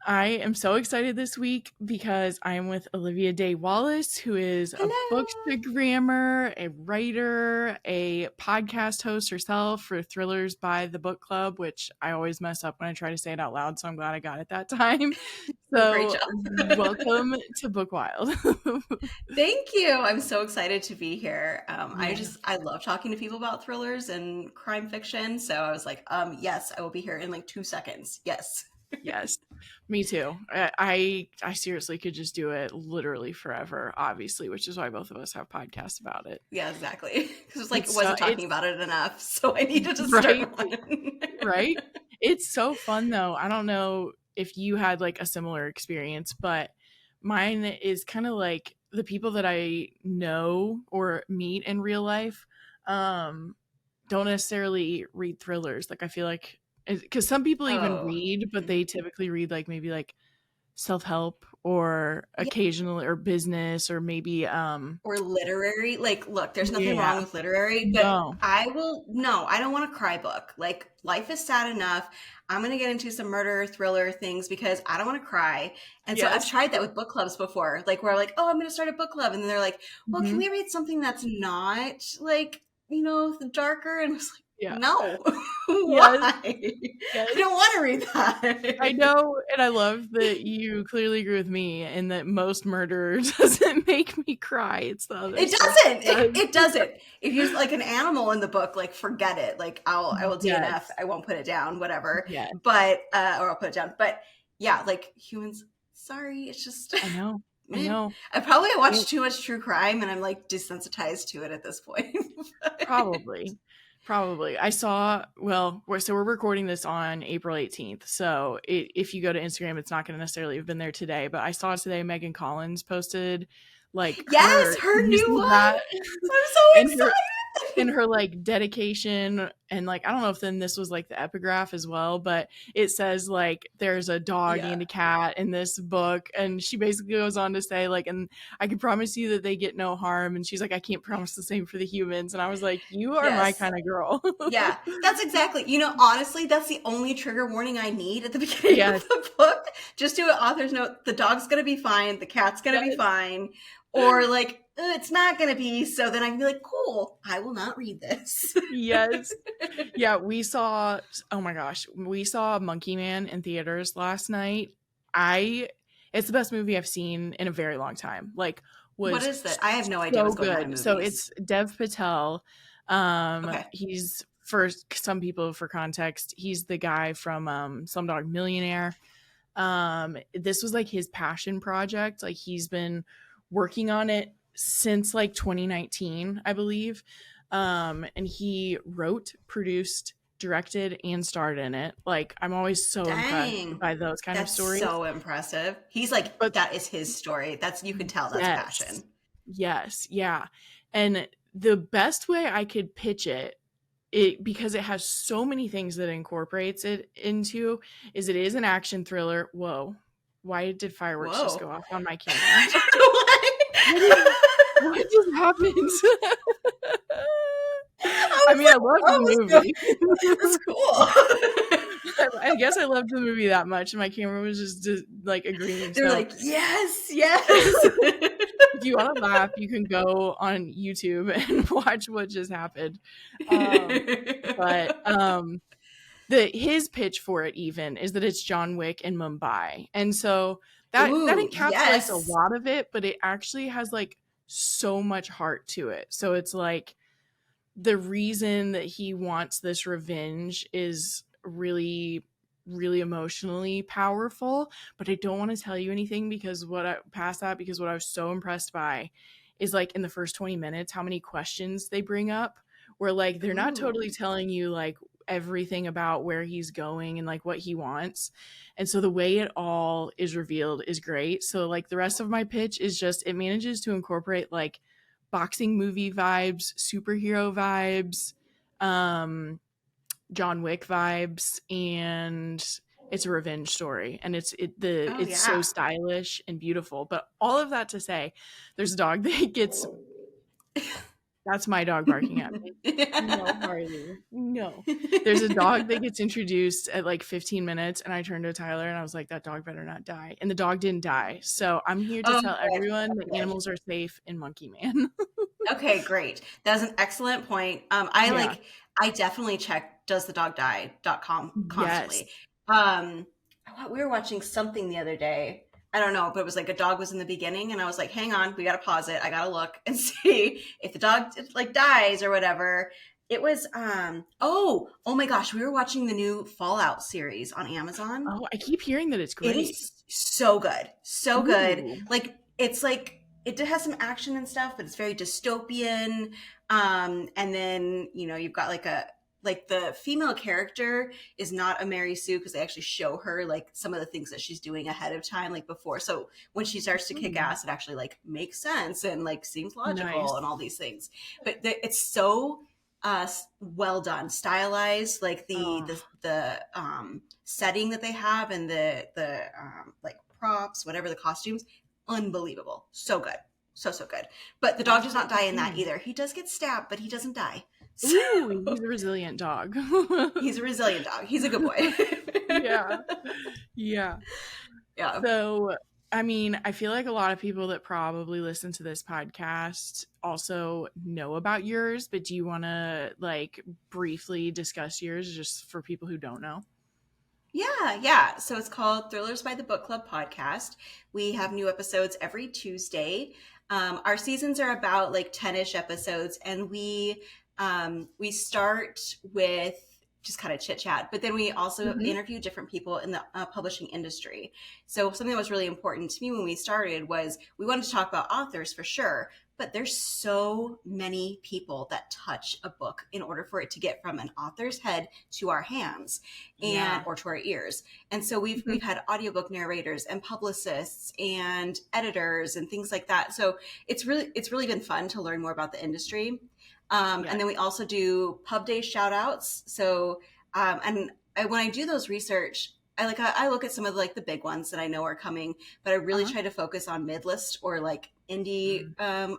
I am so excited this week because I am with Olivia Wallace, who is a Hello. bookstagrammer, a writer, a podcast host herself for Thrillers by the Book Club, which I always mess up when I try to say it out loud, so I'm glad I got it that time. Great So, job. welcome to Book Wild. Thank you. I'm so excited to be here. Yeah. I love talking to people about thrillers and crime fiction. So I was like, yes, I will be here in like 2 seconds. Yes. Yes, me too. I seriously could just do it literally forever, obviously, which is why both of us have podcasts about it. Yeah, exactly. Because it's like, It's it so wasn't talking it's about it enough. So I needed to right, start one. right. It's so fun though. I don't know if you had like a similar experience, but mine is kind of like the people that I know or meet in real life don't necessarily read thrillers. Like I feel like because some people even Oh. read, but they typically read like maybe like self-help or Yeah. occasional or business or maybe Or literary. Like, look, there's nothing yeah, wrong with literary, but no, no, I don't want a cry book. Like, life is sad enough. I'm going to get into some murder thriller things because I don't want to cry. And so I've yes, tried that with book clubs before, like where I'm like, oh, I'm going to start a book club. And then they're like, well, can hmm we read something that's not like, darker? And I was like, yeah, no, why? yes, I yes. don't want to read I that. know, and I love that you clearly agree with me and that most murder doesn't make me cry. It's the other It stuff doesn't. that It does. doesn't. If you're like an animal in the book, like forget it. Like I will DNF. Yes, I won't put it down. Whatever. yes, But or I'll put it down. But yeah, like humans. Sorry, it's just. I know, I Meh. know. I probably It, watched too much true crime, and I'm like desensitized to it at this point. probably, probably. I saw. Well, we're recording this on April 18th. So if you go to Instagram, it's not going to necessarily have been there today. But I saw today Megan Collins posted like Yes, her. her You new see one. that? I'm so And her in excited. her like dedication and like I don't know if then this was like the epigraph as well, but it says like there's a dog Yeah. and a cat in this book, and she basically goes on to say like, and I can promise you that they get no harm, and she's like, I can't promise the same for the humans, and I was like, you are my Yes. kind of girl. Yeah, that's exactly. Honestly, that's the only trigger warning I need at the beginning of Yes, the book. Just do an author's note: the dog's gonna be fine, the cat's gonna be yes, fine, or like it's not gonna be. So then I can be like, cool, I will not read this. yes. Yeah, we saw, oh my gosh, we saw Monkey Man in theaters last night. I It's the best movie I've seen in a very long time. Like, What was is that? I have no idea so what's going on in good. So movies. it's Dev Patel. Okay. He's, for some people, for context, he's the guy from Slumdog Millionaire. This was like his passion project. Like he's been working on it since like 2019, I believe. And he wrote, produced, directed, and starred in it. Like I'm always so impressed Dang, by those kind of that's stories. so impressive. He's like, But that is his story. That's you can tell that's yes, passion. yes, yeah. And the best way I could pitch it because it has so many things that it incorporates it into is it is an action thriller. Whoa. Why did fireworks just go Whoa. off on my camera? I don't know What is why. what just happened? I I was mean, I like, loved the oh, movie. that's cool. I guess I loved the movie that much and my camera was just like agreeing. They're So like, yes, yes. if you want to laugh, you can go on YouTube and watch what just happened. But his pitch for it even is that it's John Wick in Mumbai. And so that Ooh, encapsulates a yes. lot of it, but it actually has like so much heart to it. So it's like the reason that he wants this revenge is really really emotionally powerful, but I don't want to tell you anything because what I was so impressed by is like in the first 20 minutes how many questions they bring up where like they're not totally Ooh. telling you like everything about where he's going and like what he wants. And so the way it all is revealed is great. So like the rest of my pitch is just it manages to incorporate like boxing movie vibes, superhero vibes, um, John Wick vibes, and it's a revenge story. And Oh, it's so yeah. stylish and beautiful. But all of that to say, there's a dog that gets That's my dog barking at me. No, Harley. No. There's a dog that gets introduced at like 15 minutes, and I turned to Tyler and I was like, that dog better not die. And the dog didn't die. So I'm here to Oh, tell good. everyone that Good. animals are safe in Monkey Man. Okay, great. That was an excellent point. Yeah. I definitely check doesthedogdie.com Yes. constantly. We were watching something the other day. I don't know, but it was like a dog was in the beginning, and I was like, hang on, we gotta pause it. I gotta look and see if the dog like dies or whatever. It was oh my gosh, we were watching the new Fallout series on Amazon. Oh, I keep hearing that it's It great. is so good. So good. Ooh. Like it's like it has some action and stuff, but it's very dystopian. And then, you've got like the female character is not a Mary Sue because they actually show her like some of the things that she's doing ahead of time, like before. So when she starts to kick ass, it actually like makes sense and like seems logical Nice. and all these things. But it's so well done, stylized, like the setting that they have and the like props, whatever, the costumes, unbelievable. So good. So good. But the dog does not die in that either. He does get stabbed, but he doesn't die. So, ooh, he's a resilient dog. he's a resilient dog. He's a good boy. Yeah. Yeah. Yeah. So, I mean, I feel like a lot of people that probably listen to this podcast also know about yours, but do you want to like briefly discuss yours just for people who don't know? Yeah. So it's called Thrillers by the Book Club podcast. We have new episodes every Tuesday. Our seasons are about like 10-ish episodes, and we start with just kind of chit chat, but then we also interview different people in the publishing industry. So something that was really important to me when we started was we wanted to talk about authors for sure, but there's so many people that touch a book in order for it to get from an author's head to our hands or to our ears. And so we've had audiobook narrators and publicists and editors and things like that. So it's really been fun to learn more about the industry. And then we also do pub day shout outs. So, when I do those research, I look at some of like the big ones that I know are coming, but I really try to focus on mid-list or like indie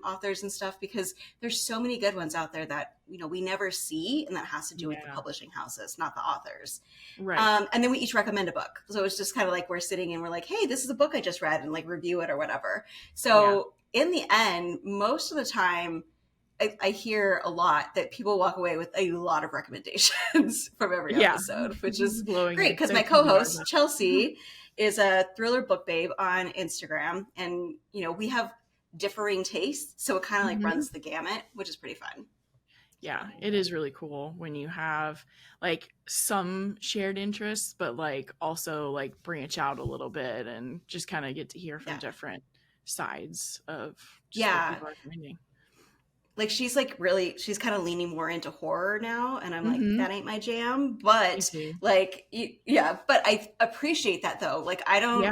authors and stuff, because there's so many good ones out there that, we never see. And that has to do with the publishing houses, not the authors. Right. And then we each recommend a book. So it's just kind of like we're sitting and we're like, hey, this is a book I just read, and like review it or whatever. So in the end, most of the time, I hear a lot that people walk away with a lot of recommendations from every episode, which is great because my co-host Chelsea is a thriller book babe on Instagram, and we have differing tastes, so it kind of like runs the gamut, which is pretty fun. Yeah, it is really cool when you have like some shared interests, but like also like branch out a little bit and just kind of get to hear from different sides of what people are recommending. Like she's kind of leaning more into horror now, and I'm like, that ain't my jam, but like but I appreciate that though. Like I don't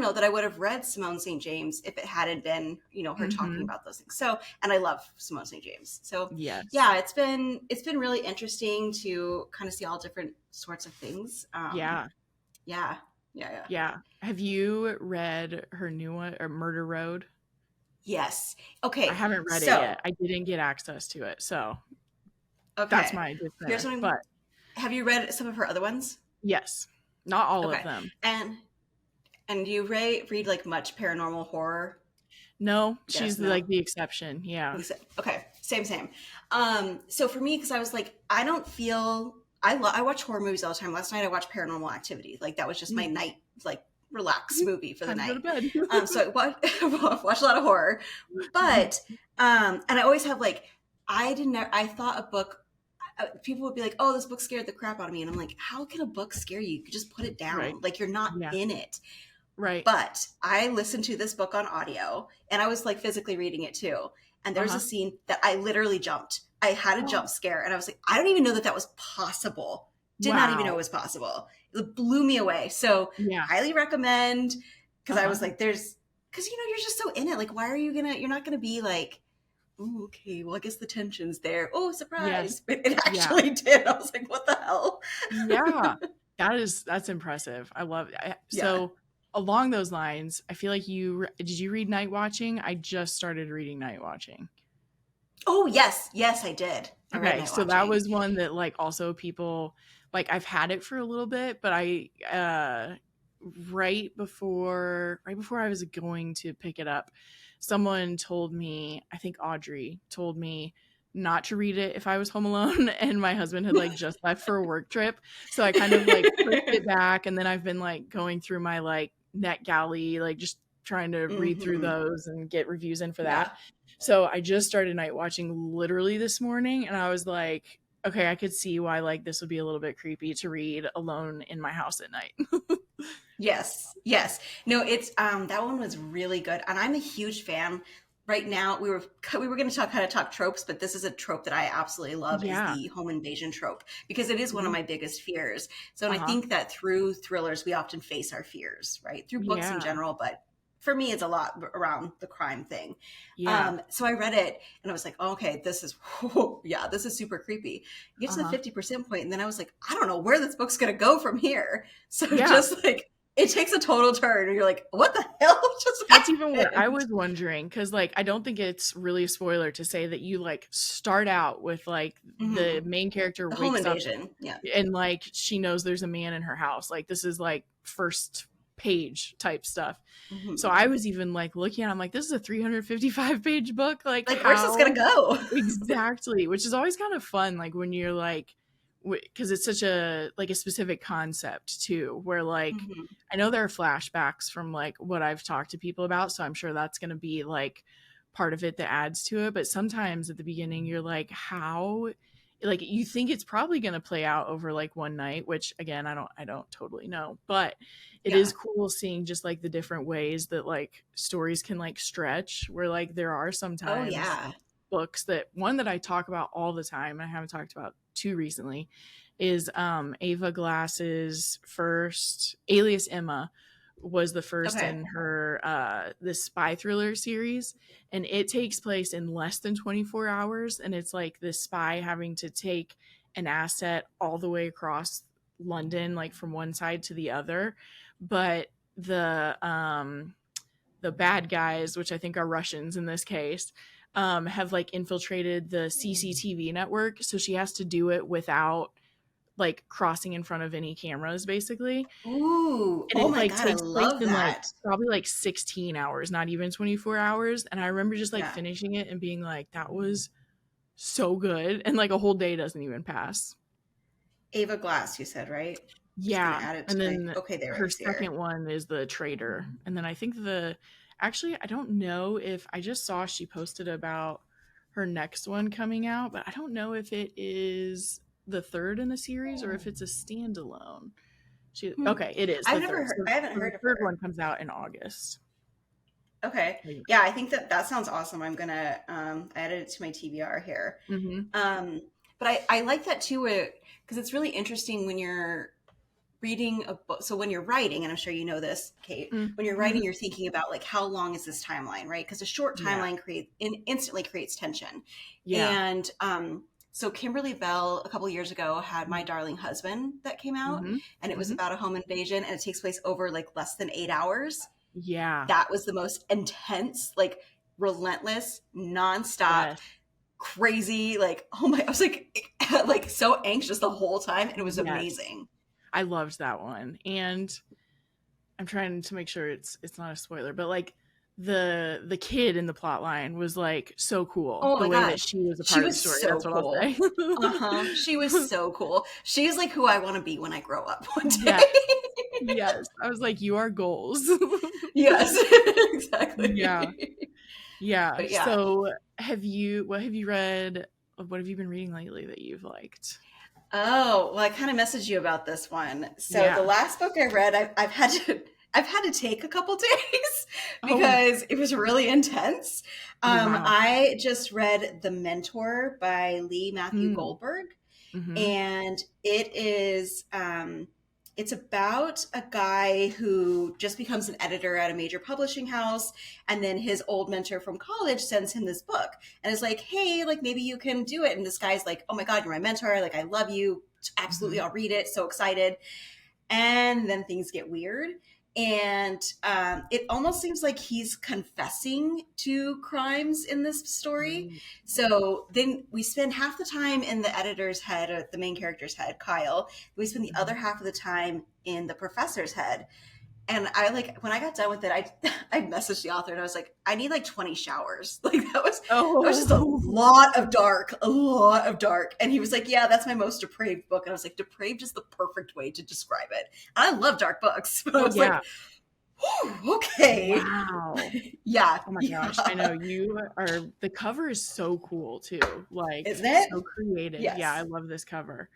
know that I would have read Simone St. James if it hadn't been her talking about those things. So, and I love Simone St. James, so it's been really interesting to kind of see all different sorts of things. Yeah. Have you read her new one, or Murder Road? Yes. Okay. I haven't read it yet. I didn't get access to it, so that's my disclaimer. But have you read some of her other ones? Yes, not all of them. And you read like much paranormal horror? No, she's like the exception. Yeah. Okay. Same. So for me, because I was like, I don't feel I watch horror movies all the time. Last night I watched Paranormal Activity. Like that was just my night, like relax movie for the night. So I watch a lot of horror, but and I always have like I thought a book. People would be like, "Oh, this book scared the crap out of me," and I'm like, "How can a book scare you? You could just put it down. Like you're not in it." Right. But I listened to this book on audio, and I was like physically reading it too. And there was a scene that I literally jumped. I had a jump scare, and I was like, I don't even know that was possible. Did not even know it was possible. It blew me away. So highly recommend, because I was like, because you're just so in it. Like, why are you're not gonna be like, oh, okay, well, I guess the tension's there. Oh, surprise. But it actually did. I was like, what the hell? Yeah. That's impressive. I love it. So along those lines, I feel like did you read Nightwatching? I just started reading Nightwatching. Oh, yes. Yes, I did. I read Okay, so that Nightwatching. was one that like also people like I've had it for a little bit, but I right before I was going to pick it up, someone told me, I think Audrey told me not to read it if I was home alone and my husband had like just left for a work trip. So I kind of like pushed it back and then I've been like going through my like NetGalley, like just trying to read through Hmm. those and get reviews in for that. Yeah. So I just started night watching literally this morning and I was like, okay, I could see why like this would be a little bit creepy to read alone in my house at night. Yes. Yes. No, it's that one was really good, and I'm a huge fan. Right now, we were going to talk tropes, but this is a trope that I absolutely love is Yeah. the home invasion trope because it is one of Mhm. my biggest fears. So, and I Uh-huh. think that through thrillers, we often face our fears, right? Through books in Yeah. general, but for me, it's a lot around the crime thing. Yeah. So I read it and I was like, oh, okay, this is, yeah, this is super creepy. You get to the Uh-huh. 50% point, and then I was like, I don't know where this book's going to go from here. So Yeah. just like, it takes a total turn and you're like, what the hell just That's even what I happened? was wondering because like I don't think it's really a spoiler to say that you like start out with like the Mhm. main character The home wakes up invasion. Yeah. and like she knows there's a man in her house. Like this is like first page type stuff. So Mhm. I was even like looking at, I'm like, this is a 355 page book. Like Like, where's this gonna how go? exactly, which is always kind of fun. Like when you're like, because it's such a like a specific concept too, where like Mhm. I know there are flashbacks from like what I've talked to people about, so I'm sure that's going to be like part of it that adds to it. But sometimes at the beginning, you're like, how? Like you think it's probably going to play out over like one night, which again, I don't totally know, but it Yeah. is cool seeing just like the different ways that like stories can like stretch. Where like there are Oh, sometimes yeah. books that one that I talk about all the time, and I haven't talked about too recently, is Ava Glass's first Alias Emma was the first Okay. in her this spy thriller series, and it takes place in less than 24 hours, and it's like this spy having to take an asset all the way across London, like from one side to the other. But the bad guys, which I think are Russians in this case, have like infiltrated the CCTV network. So she has to do it without like crossing in front of any cameras, basically. Ooh. And Oh it my like God, I takes place love in like that. probably like 16 hours, not even 24 hours. And I remember just like Yeah. finishing it and being like, that was so good. And like a whole day doesn't even pass. Ava Glass, you said, right? Just gonna Yeah. add it to And my, then okay, there it her is here. second one is the Traitor. And then I think actually, I don't know if I just saw she posted about her next one coming out, but I don't know if it is the third in the series or if it's a standalone. Hmm. Okay, it is the third. I haven't So the heard of third her. one comes out in August. Okay. Yeah, I think that that sounds awesome. I'm gonna I added it to my TBR here. Mm-hmm. Um, but I like that too, because it's really interesting when you're reading a book. So when you're writing, and I'm sure you know this, Kate, when you're Mm-hmm. writing, you're thinking about like how long is this timeline, right? Because a short Yeah. timeline instantly creates tension. Yeah. And so Kimberly Bell a couple years ago had My Darling Husband that came out, Mm-hmm. and it was Mm-hmm. about a home invasion, and it takes place over like less than 8 hours. Yeah. That was the most intense, like relentless, nonstop, Yes. crazy. Like, oh my, I was like, like so anxious the whole time, and it was Yes. amazing. I loved that one. And I'm trying to make sure it's not a spoiler, but like the kid in the plot line was like so cool. Oh The my way that God. she was a She part of the was story. so That's what I'll cool. say. Uh-huh. She was so cool. She's like who I want to be when I grow up one day. Yes. Yes. I was like, you are goals. Yes, Yeah. exactly. Yeah. But yeah. So what have you read? What have you been reading lately that you've liked? Oh, well, I kind of messaged you about this one. So the Yeah. last book I read, I've had to I've had to take a couple days Oh, because it was really intense. wow. I just read The Mentor by Lee Matthew Mm. Goldberg, Mm-hmm. and it's about a guy who just becomes an editor at a major publishing house, and then his old mentor from college sends him this book and is like, hey, like maybe you can do it. And this guy's like, oh my God, you're my mentor, like I love you, Mm-hmm. absolutely, I'll read it, so excited. And then things get weird, And it almost seems like he's confessing to crimes in this story. Mm. So then we spend half the time in the editor's head, or the main character's head, Kyle. We spend the other half of the time in the professor's head. And I like, when I got done with it, I messaged the author and I was like, I need like 20 showers. Like that was just a Oh, lot of dark, a lot of dark. And he was like, yeah, that's my most depraved book. And I was like, depraved is the perfect way to describe it. And I love dark books, but I was yeah. like, whew, okay. Wow. Yeah. Oh my Yeah. gosh. I know the cover is so cool too. Like Isn't it? so creative. Yeah, I Yes. love this cover.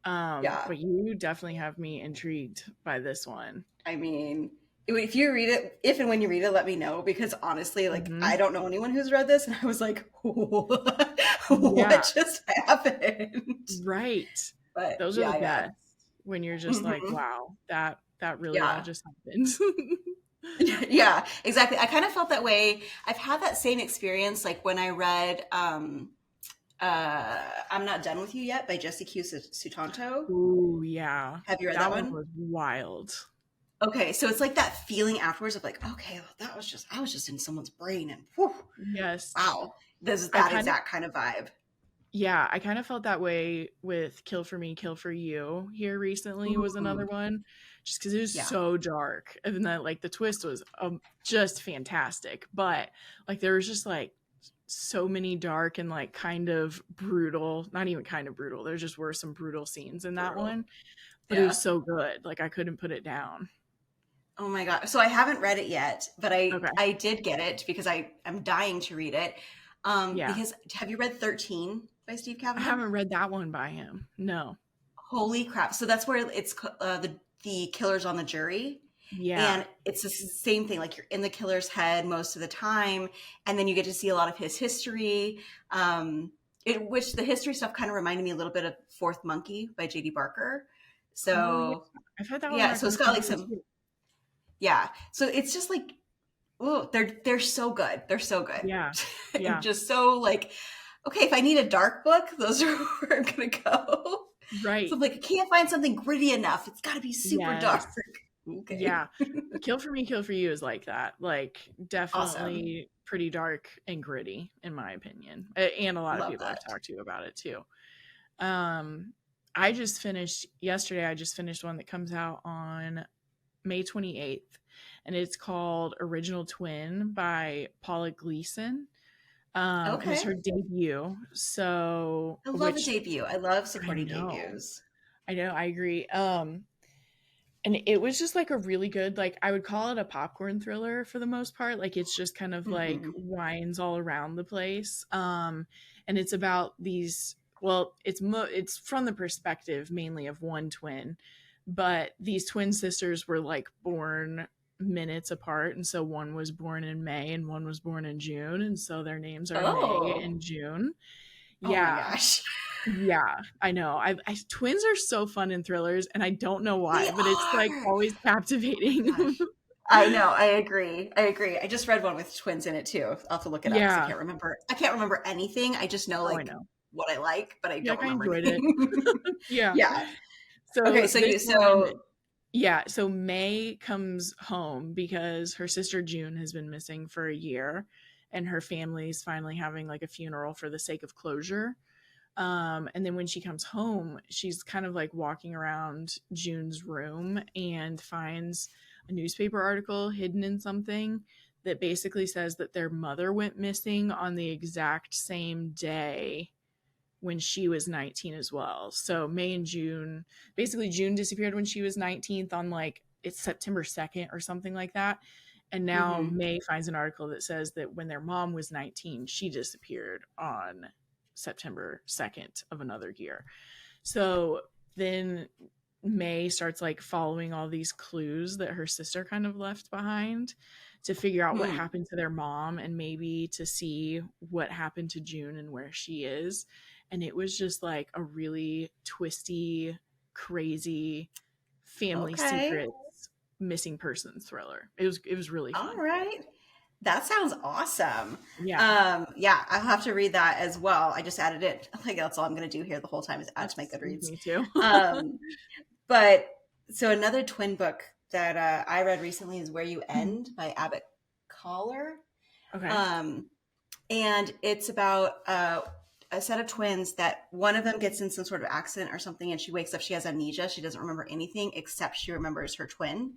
Yeah. But you definitely have me intrigued by this one. I mean, if you read it, if and when you read it, let me know, because honestly, like, Hmm. I don't know anyone who's read this, and I was like, what Yeah, just happened? right. But Those are the yeah, yeah. best when you're just like, Hmm. wow, that really all Yeah. just happened. Yeah, exactly. I kind of felt that way. I've had that same experience, like when I read I'm Not Done With You Yet by Jesse Q. Sutanto. Ooh, yeah. Have you read That that one one? was wild. Okay, so it's like that feeling afterwards of like, okay, well, I was just in someone's brain, and whew, Yes. wow, this is I that kind of exact kind of vibe. Yeah, I kind of felt that way with Kill for Me, Kill for You here recently was another Ooh, one, just because it was yeah. so dark. And then like the twist was just fantastic. But like there was just like so many dark and like kind of brutal, not even kind of brutal. There just were some brutal scenes in that Brutal. one, but it Yeah. was so good. Like I couldn't put it down. Oh my God. So I haven't read it yet, but Okay. I did get it because I'm dying to read it. Yeah. Because have you read 13 by Steve I Kavanaugh? haven't read that one by him. No. Holy crap. So that's where it's the killer's on the jury. Yeah. And it's the same thing. Like you're in the killer's head most of the time, and then you get to see a lot of his history. Which the history stuff kind of reminded me a little bit of Fourth Monkey by J.D. Barker. Oh yeah. So I've had that one yeah, so it's recommended got to like me some, too. yeah. So it's just like, oh, they're so good. They're so good. Yeah. And Yeah. just so like, okay, if I need a dark book, those are where I'm gonna go. So Right. I'm like, I can't find something gritty enough. It's got to be super dark. Yes. Okay. Yeah. Kill for Me, Kill for You is like that. Like Awesome. definitely pretty dark and gritty in my opinion. And a lot of Love people I've that. talked to about it too. Um I just finished yesterday I just finished one that comes out on May 28th and it's called Original Twin by Paula Gleason. And it's Okay. her debut. So, I love a which debut. I love I supporting know. debuts. I know, I agree. And it was just like a really good, like I would call it a popcorn thriller for the most part. Like it's just kind of like Hmm. winds all around the place. And it's about these, well, it's from the perspective mainly of one twin, but these twin sisters were like born minutes apart, and so one was born in May and one was born in June, and so their names are May Oh. and June. Oh my Yeah. gosh. Yeah, I know. Twins are so fun in thrillers, and I don't know They why, but it's like are. always Oh my captivating. gosh. I know. I agree. I agree. I just read one with twins in it too. I'll have to look it up because I Yeah. can't remember. I can't remember anything. I just know Oh, I like know. what I like, but I Yeah, don't like I remember enjoyed it. anything. Yeah. Yeah. Okay. So So this you. one, So. yeah. So May comes home because her sister June has been missing for a year, and her family's finally having like a funeral for the sake of closure. And then when she comes home, she's kind of like walking around June's room and finds a newspaper article hidden in something that basically says that their mother went missing on the exact same day when she was 19 as well. So May and June, basically June disappeared when she was 19th on like it's September 2nd or something like that. And now Hmm. May finds an article that says that when their mom was 19, she disappeared on September 2nd of another year. So then May starts like following all these clues that her sister kind of left behind to figure out what Hmm. happened to their mom and maybe to see what happened to June and where she is. And it was just like a really twisty, crazy family Okay. secrets missing persons thriller. It was really All fun. right. That sounds awesome. Yeah. Yeah, I'll have to read that as well. I just added it. Like that's all I'm going to do here the whole time is add to my That's Goodreads. me too. Um, but so another twin book that I read recently is Where You End by Abbott Collar. Okay. And it's about a set of twins that one of them gets in some sort of accident or something, and she wakes up, she has amnesia, she doesn't remember anything except she remembers her twin.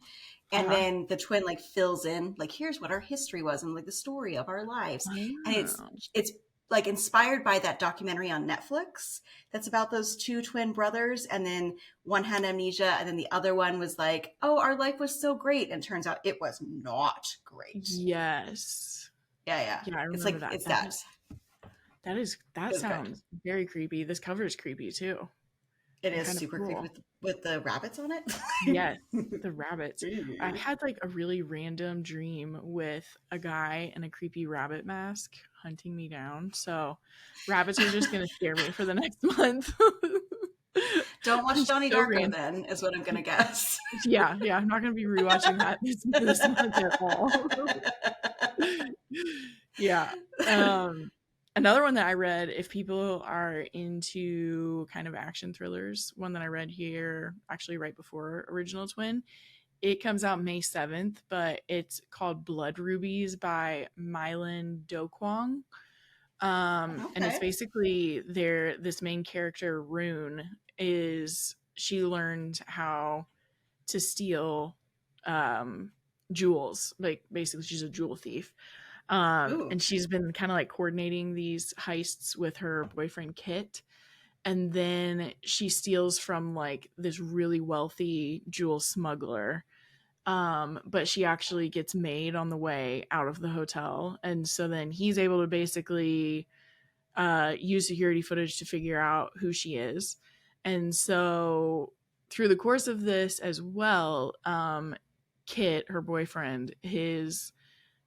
And then the twin like fills in, like, here's what our history was and like the story of our lives. And it's like inspired by that documentary on Netflix that's about those two twin brothers, and then one had amnesia and then the other one was like, oh, our life was so great, and turns out it was not great. Yes. Yeah, I remember it's like that. it's that. That sounds very creepy. This cover is creepy too. It is super cool. Creepy with the rabbits on it. Yes, the rabbits. I had like a really random dream with a guy in a creepy rabbit mask hunting me down. So rabbits are just going to scare me for the next month. Don't watch Donnie Darko then, is what I'm going to guess. Yeah. I'm not going to be rewatching that this month at all. Yeah. Another one that I read, if people are into kind of action thrillers, one that I read here actually right before Original Twin, it comes out May 7th, but it's called Blood Rubies by Mylan Do Kwong. And it's basically this main character, Rune, she learned how to steal jewels. Like basically she's a jewel thief. And she's been kind of like coordinating these heists with her boyfriend Kit, and then she steals from like this really wealthy jewel smuggler, but she actually gets made on the way out of the hotel, and so then he's able to basically use security footage to figure out who she is. And so through the course of this as well, Kit, her boyfriend, his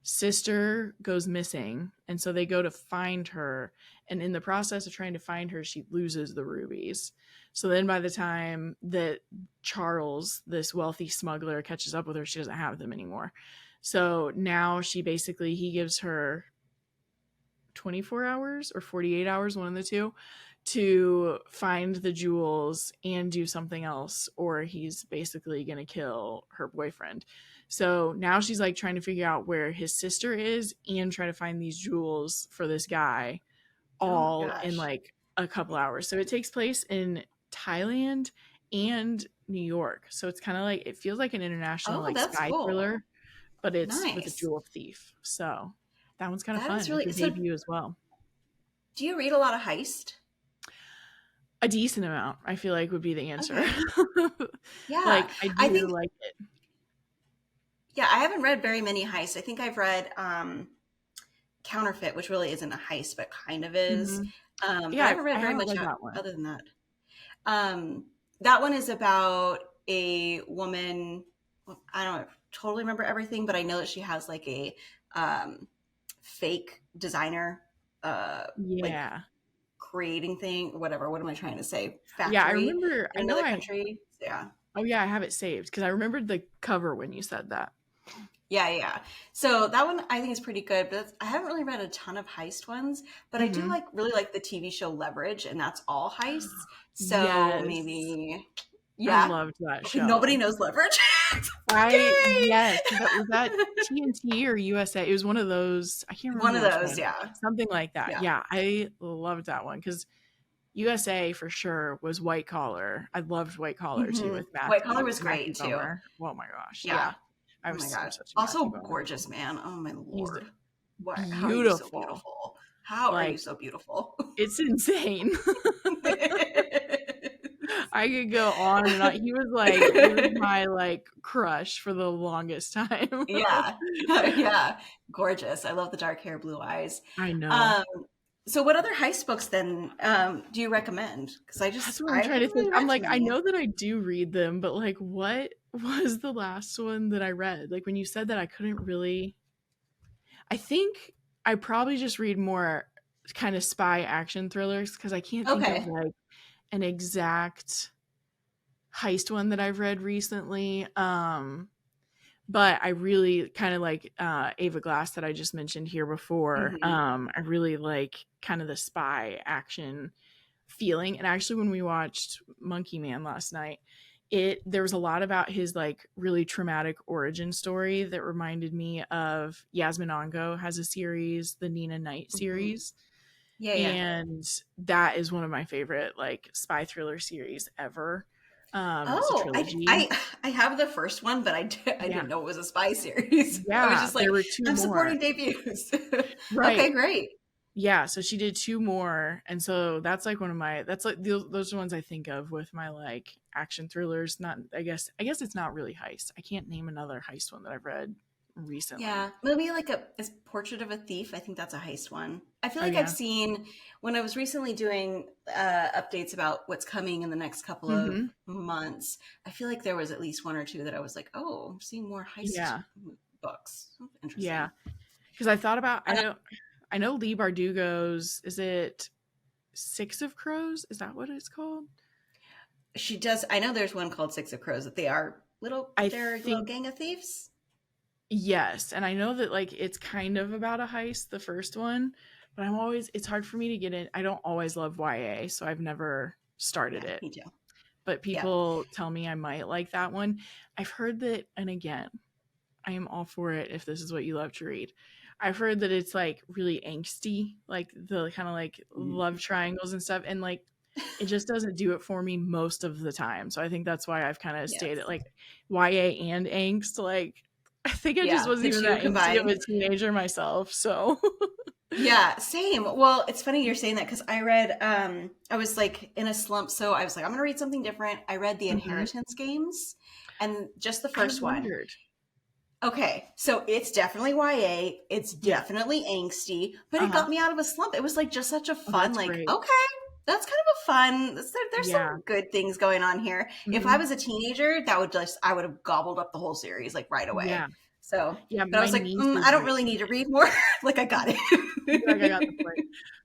sister goes missing, and so they go to find her, and in the process of trying to find her, she loses the rubies. So then by the time that Charles, this wealthy smuggler, catches up with her, she doesn't have them anymore. So now he gives her 24 hours or 48 hours, one of the two, to find the jewels and do something else, or he's basically going to kill her boyfriend. So now she's like trying to figure out where his sister is and try to find these jewels for this guy all in like a couple hours. So it takes place in Thailand and New York. So it's kind of like, it feels like an international spy thriller, but it's with a jewel thief. So that one's kind of fun. Really, it's a debut as well. Do you read a lot of heist? A decent amount, I feel like, would be the answer. Okay. Yeah. Like, I do like it. Yeah, I haven't read very many heists. I think I've read Counterfeit, which really isn't a heist, but kind of is. Mm-hmm. I haven't read very much other than that. That one is about a woman. I don't totally remember everything, but I know that she has like a fake designer like creating thing or whatever. What am I trying to say? Factory. Yeah, I remember. In another country. Yeah. Oh yeah, I have it saved because I remembered the cover when you said that. Yeah. So that one I think is pretty good, but I haven't really read a ton of heist ones, but I do really like the TV show Leverage, and that's all heists. So maybe, I loved that show. Nobody knows Leverage. Yes, was that TNT or USA? It was one of those. I can't remember. One of those, yeah, something like that. Yeah, I loved that one because USA for sure was White Collar. I loved White Collar too with Matthew. White Collar was great too. Oh my gosh, yeah. I was also gorgeous, man. Oh my lord, what? How are you so beautiful? How are you so beautiful? It's insane. I could go on and on. He was my like crush for the longest time. Yeah, gorgeous. I love the dark hair, blue eyes. I know. So what other heist books then do you recommend? Because that's what I'm trying to think. I'm like, I know that I do read them, but like, what was the last one that I read? Like when you said that, I couldn't really. I think I probably just read more kind of spy action thrillers because I can't think of like an exact heist one that I've read recently. But I really kind of like Ava Glass that I just mentioned here before. I really like kind of the spy action feeling. And actually when we watched Monkey Man last night, there was a lot about his like really traumatic origin story that reminded me of Yasmin Ongo has a series, the Nena Knight Mm-hmm. series. Yeah. And that is one of my favorite like spy thriller series ever. It's a Oh, trilogy. I have the first one, but I Yeah. didn't know it was a spy series. I was Yeah, just there like, were two I'm more. supporting debuts. Okay, Right. great. Yeah, so she did two more, and so that's like one of my that's like those are the ones I think of with my like action thrillers. Not I guess it's not really heist. I can't name another heist one that I've read recently. Yeah, maybe like a Portrait of a Thief. I think that's a heist one. I feel Oh like I've yeah. seen when I was recently doing updates about what's coming in the next couple of Mm-hmm. months. I feel like there was at least one or two that I was like, oh, I'm seeing more heist Yeah. books. Oh, Yeah. interesting. Because I thought about Uh, I know Lee Bardugo's is it Six of Crows? Is that what it's called? she does. I know there's one called Six of Crows that I they're a little think gang of thieves. yes, and I know that like it's kind of about a heist, the first one, but it's hard for me to get in. I don't always love YA, so I've never started Yeah, it. me too. But Yeah. people tell me I might like that one. I've heard that, and again, I am all for it if this is what you love to read. I've heard that it's like really angsty, like the kind of like love triangles and stuff, and like it just doesn't do it for me most of the time. So I think that's why I've kind of stayed at Yes. like YA and angst. Like I think I just Yeah, wasn't the even two that angsty of combined. a teenager myself. So Yeah, same. Well, it's funny you're saying that because I read, I was like in a slump. So I was like, I'm going to read something different. I read The Mhm. Inheritance Games and just the I first one. wondered. Okay, so it's definitely YA. It's Yeah. definitely angsty, but Uh it huh. got me out of a slump. It was like just such a Oh, fun, that's like, great. okay, that's kind of a fun, there's Yeah. some good things going on here. If I Hmm. was a teenager, I would have gobbled up the whole series like right away. Yeah. So, Yeah. but I My was like, niece I is don't really need to read more. Like, I got You're like, I got the it. point.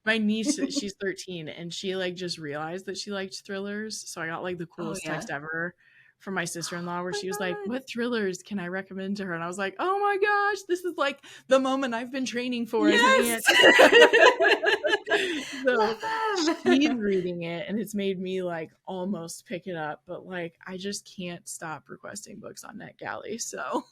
My niece, she's 13, and she like just realized that she liked thrillers. So I got like the Oh, coolest yeah. text ever from my sister-in-law Oh where my she was like, God. "What thrillers can I recommend to her?" And I was like, "Oh my gosh, this is like the moment I've been training for as an Yes. aunt." So Love she's them. reading it, and it's made me like almost pick it up, but like I just can't stop requesting books on NetGalley. So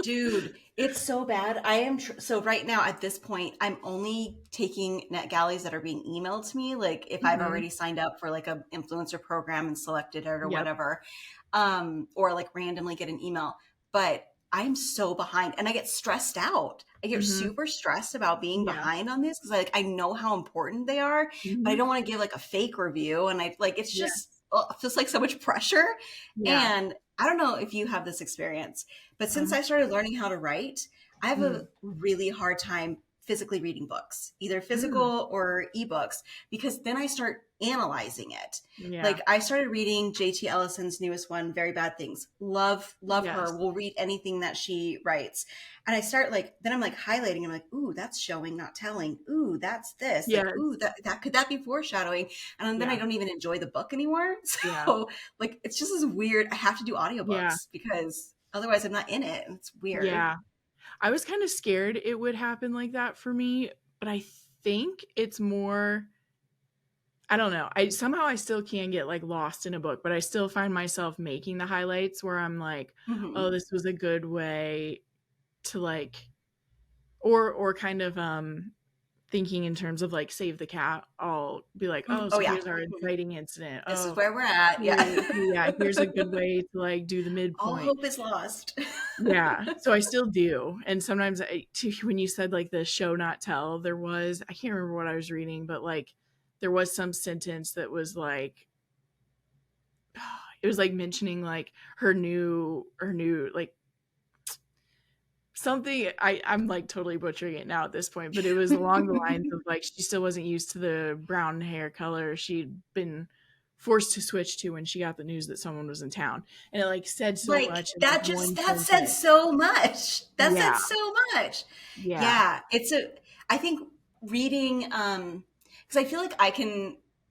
Dude, it's so bad. I am so right now at this point, I'm only taking net galleys that are being emailed to me. Like if I've Mhm. already signed up for like a influencer program and selected it or Yep. whatever, or like randomly get an email. But I'm so behind, and I get stressed out. I get Mhm. super stressed about being Yeah. behind on this because I know how important they are, but I Mhm. don't want to give like a fake review, and I like it's Yeah. just it feels like so much pressure. Yeah. And I don't know if you have this experience, but since Uh, I started learning how to write, I have a mm. really hard time physically reading books, either Mm. physical or ebooks, because then I start analyzing it. Yeah. Like I started reading JT Ellison's newest one, Very Bad Things. Love her. Yes. Will read anything that she writes. And I start like then I'm like highlighting. I'm like, ooh, that's showing, not telling. Ooh, that's this. Like, Yes. ooh, that could that be foreshadowing? And then I Yeah. don't even enjoy the book anymore. Yeah. So like it's just as weird. I have to do Yeah. audiobooks because otherwise I'm not in it. It's weird. Yeah. I was kind of scared it would happen like that for me, but I think it's more I don't know. I still can get like lost in a book, but I still find myself making the highlights where I'm like, Hmm. "Oh, this was a good way to like or kind of thinking in terms of like save the cat." I'll be like, "Oh, Oh so yeah. here's our inciting incident. This is Oh, where we're at. Yeah. yeah, here's a good way to like do the All midpoint." hope is lost. Yeah, so I still do, and sometimes when you said like the show not tell, I can't remember what I was reading, but like there was some sentence that was like it was like mentioning like her new like something I'm like totally butchering it now at this point, but it was along the lines of like she still wasn't used to the brown hair color she'd been forced to switch to when she got the news that someone was in town, and it like said so Like much in like one that said sentence. so much. That said Yeah, so much. yeah. Yeah. I think reading, because I feel like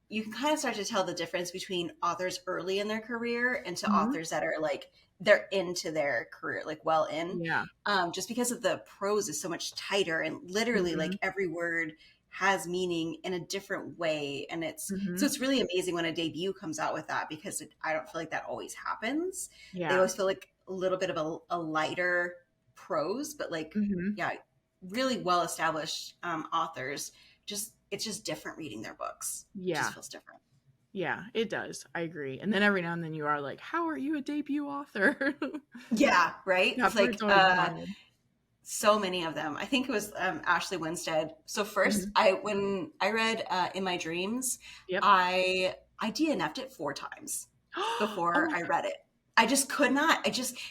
you can kind of start to tell the difference between authors early in their career and to Mhm. authors that are like, they're into their career, like well in, Yeah. just because of the prose is so much tighter and literally like Mhm. every word has meaning in a different way. And Mm-hmm. so it's really amazing when a debut comes out with that, because I don't feel like that always happens. They Yeah. always feel like a little bit of a lighter prose, but like, Mm-hmm. yeah, really well established authors. It's just different reading their books. It Yeah. just feels different. Yeah, it does. I agree. And then every now and then you are like, how are you a debut author? Yeah, right. That It's part's like always wild. so many of them. I think it was Ashley Winstead. So first, Mm-hmm. when I read In My Dreams, Yep. I DNF'd it 4 times before Oh, I read it. I just could not.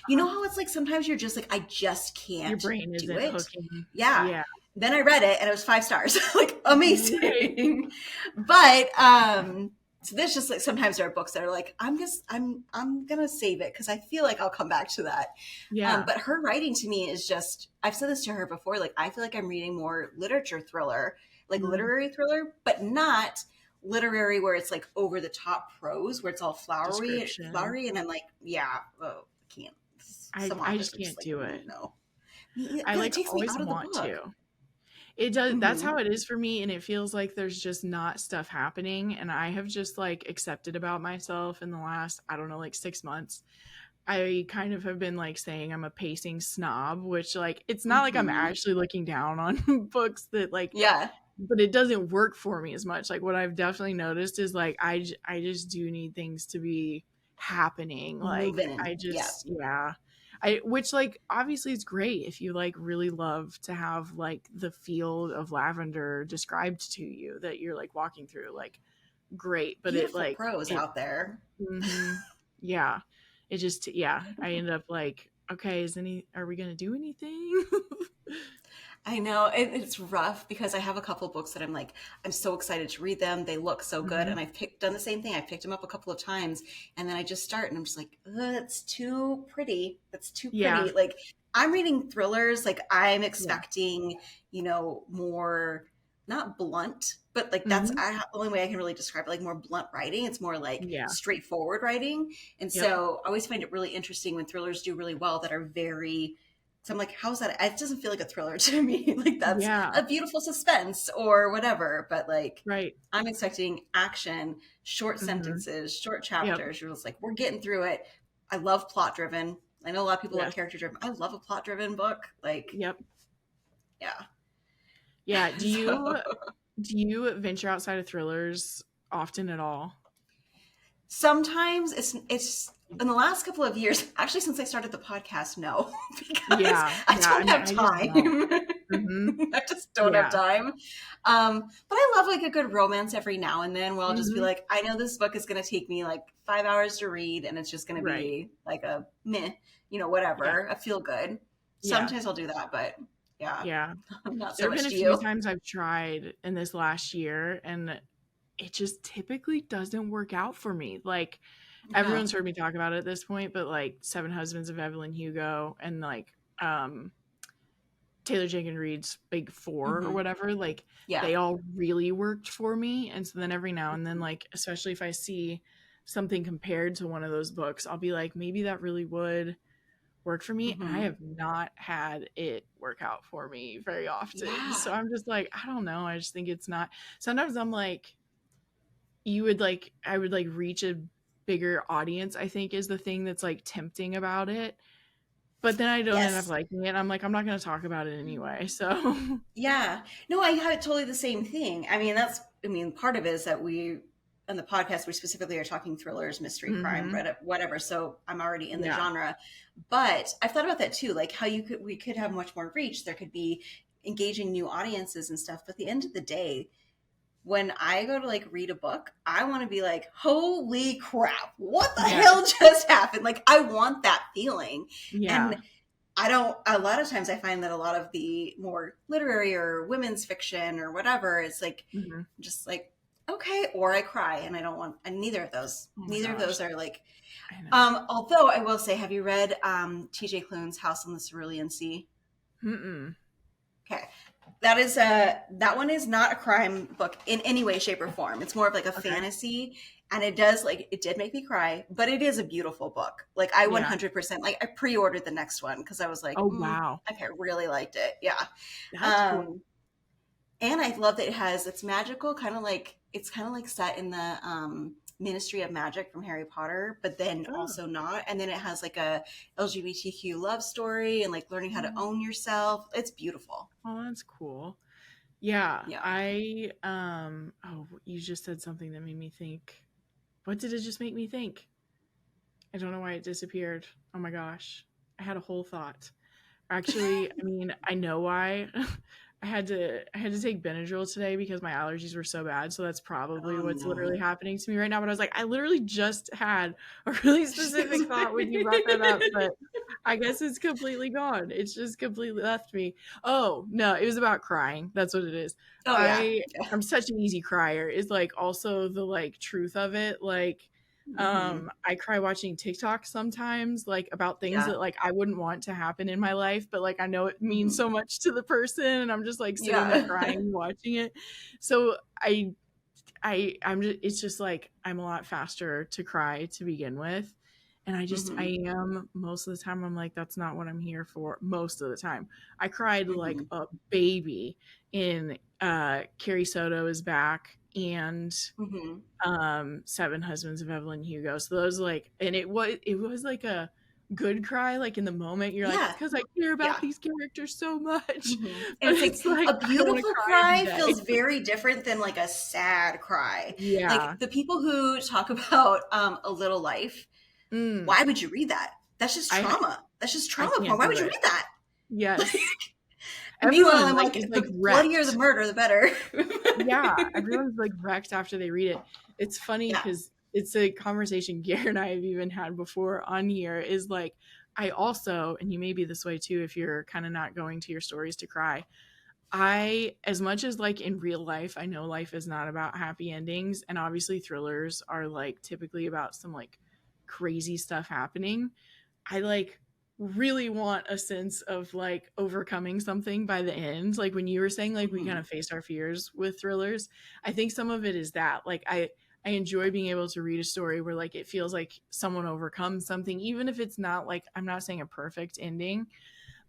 You know how it's like sometimes you're just like, I just your can't brain do isn't it. hooking. Yeah. Yeah. Then I read it and it was 5 stars. Like Right. amazing. But so there's just like sometimes there are books that are like, I'm gonna save it because I feel like I'll come back to that. Yeah. But her writing to me is just, I've said this to her before, like I feel like I'm reading more literature thriller, like Mm, literary thriller, but not literary where it's like over the top prose where it's all description. flowery, and I'm like, yeah, oh, I can't. Some I authors just are just can't like, do it. no, I because it like takes me always out of the want book. to. It does. That's Hmm. how it is for me. And it feels like there's just not stuff happening. And I have just like accepted about myself in the last, I don't know, like 6 months. I kind of have been like saying I'm a pacing snob, which like it's not like I'm Hmm. actually looking down on books that like, Yeah, but it doesn't work for me as much. Like what I've definitely noticed is like I just do need things to be happening. Like moving. I Yeah, just yeah. I which like obviously it's great if you like really love to have like the field of lavender described to you that you're like walking through, like great, but it beautiful like prose it out there. mhm, yeah. It just yeah, I end up like okay, is any are we going to do anything? I know it's rough because I have a couple books that I'm like, I'm so excited to read them. They look so good, Mhm. and done the same thing. I've picked them up a couple of times, and then I just start, and I'm just like, that's too pretty. That's too Yeah. pretty. Like I'm reading thrillers, like I'm Yeah. expecting, more not blunt, but like Mhm. the only way I can really describe it, like more blunt writing. It's more like Yeah. straightforward writing, and Yep. so I always find it really interesting when thrillers do really well that are very, so I'm like, how's that? It doesn't feel like a thriller to me. Like that's Yeah. a beautiful suspense or whatever. But like, Right. I'm expecting action, short Mhm. sentences, short Yep. chapters. You're just like, we're getting through it. I love plot driven. I know a lot of people love Yes. character driven. I love a plot driven book. Like, Yep. yeah. Yeah. Do So you do you venture outside of thrillers often at all? sometimes it's in the last couple of years, actually since I started the podcast, no, because Yeah. I Yeah. I don't mean, have I just don't. time. Mhm. I just don't have Yeah. time. But I love like a good romance every now and then where I'll just be Mhm. like, I know this book is going to take me like 5 hours to read, and it's just going to Right. be like a meh, Yeah. whatever, a feel good. Yeah. Sometimes I'll do that, but yeah, Yeah. not so There have been much a to few you. times I've tried in this last year and it just typically doesn't work out for me. Like Yeah. everyone's heard me talk about it at this point, but like Seven Husbands of Evelyn Hugo and like um Taylor Jenkins Reid's Big Four or Hmm. whatever, like Yeah. they all really worked for me. And so then every now and then, like, especially if I see something compared to one of those books, I'll be like, maybe that really would work for me. And I Hmm. have not had it work out for me very often. Yeah. So I'm just like, I don't know. I just think it's not. Sometimes I'm like, you would like, I would like reach a bigger audience, I think is the thing that's like tempting about it, but then I don't end up Yes. liking it. I'm like, I'm not going to talk about it anyway. So, Yeah. No, I had totally the same thing. I mean, part of it is that on the podcast, we specifically are talking thrillers, mystery, crime, hmm whatever. So I'm already in the yeah. genre. But I've thought about that too, like how we could have much more reach. There could be engaging new audiences and stuff. But at the end of the day, when I go to like read a book, I want to be like, holy crap, what the Yeah. hell just happened? Like, I want that feeling. Yeah. And I don't, a lot of times I find that a lot of the more literary or women's fiction or whatever, it's like, hmm just like, okay, or I cry, and I don't want, and neither of those, Oh my gosh. are like, I know. although I will say, have you read TJ Klune's House on the Cerulean Sea? Mm-mm. Okay. That one is not a crime book in any way, shape, or form. It's more of like a Okay. fantasy, and it did make me cry, but it is a beautiful book. Like I Yeah. 100%, like I pre-ordered the next one because I was like, Oh wow. okay, I really liked it. Yeah. That's cool. Um, And I love that it's magical, it's kind of like set in the Ministry of Magic from Harry Potter, but then Oh, also not. And then it has like a LGBTQ love story and like learning how to oh, own yourself. It's beautiful. oh, that's cool. Yeah, Yeah. oh, you just said something that made me think. What did it just make me think? I don't know why it disappeared. Oh my gosh. I had a whole thought. Actually, I mean, I know why. I had to take Benadryl today because my allergies were so bad. So that's probably Oh what's no. literally happening to me right now. But I was like, I literally just had a really specific thought when you brought that up, but I guess it's completely gone. It's just completely left me. Oh, no, it was about crying. That's what it is. Oh yeah. I Yeah. I'm such an easy crier. Is like also the like truth of it. Like Hmm. I cry watching TikTok sometimes, like about things Yeah. that like I wouldn't want to happen in my life, but like I know it means Hmm. so much to the person and I'm just like sitting there Yeah. crying watching it. So I'm just, it's just like I'm a lot faster to cry to begin with. And Hmm. I am most of the time I'm like that's not what I'm here for most of the time. I cried like Hmm. a baby in Carrie Soto is back and Hmm. Seven Husbands of Evelyn Hugo. So those like and it was like a good cry like in the moment you're like Yeah. it's because I care about Yeah. these characters so much. Hmm. And But it's like it's like a I don't want to beautiful cry every cry day. feels very different than like a sad cry. Yeah. Like the people who talk about A Little Life, Mm. why would you read that? That's just I trauma. That's just I trauma porn. can't Why do would you it. read that? Yes. And meanwhile, Everyone I'm like like, is like the bloodier the wrecked. murder, the better. Yeah, everyone's like wrecked after they read it. It's funny Yeah. because it's a conversation Gare and I have even had before on here is like, I also, and you may be this way too if you're kind of not going to your stories to cry. As much as like in real life, I know life is not about happy endings, and obviously thrillers are like typically about some like crazy stuff happening. I like really want a sense of like overcoming something by the end. Like when you were saying like we kind Hmm. of face our fears with thrillers, I think some of it is that. Like I enjoy being able to read a story where like it feels like someone overcomes something even if it's not like I'm not saying a perfect ending,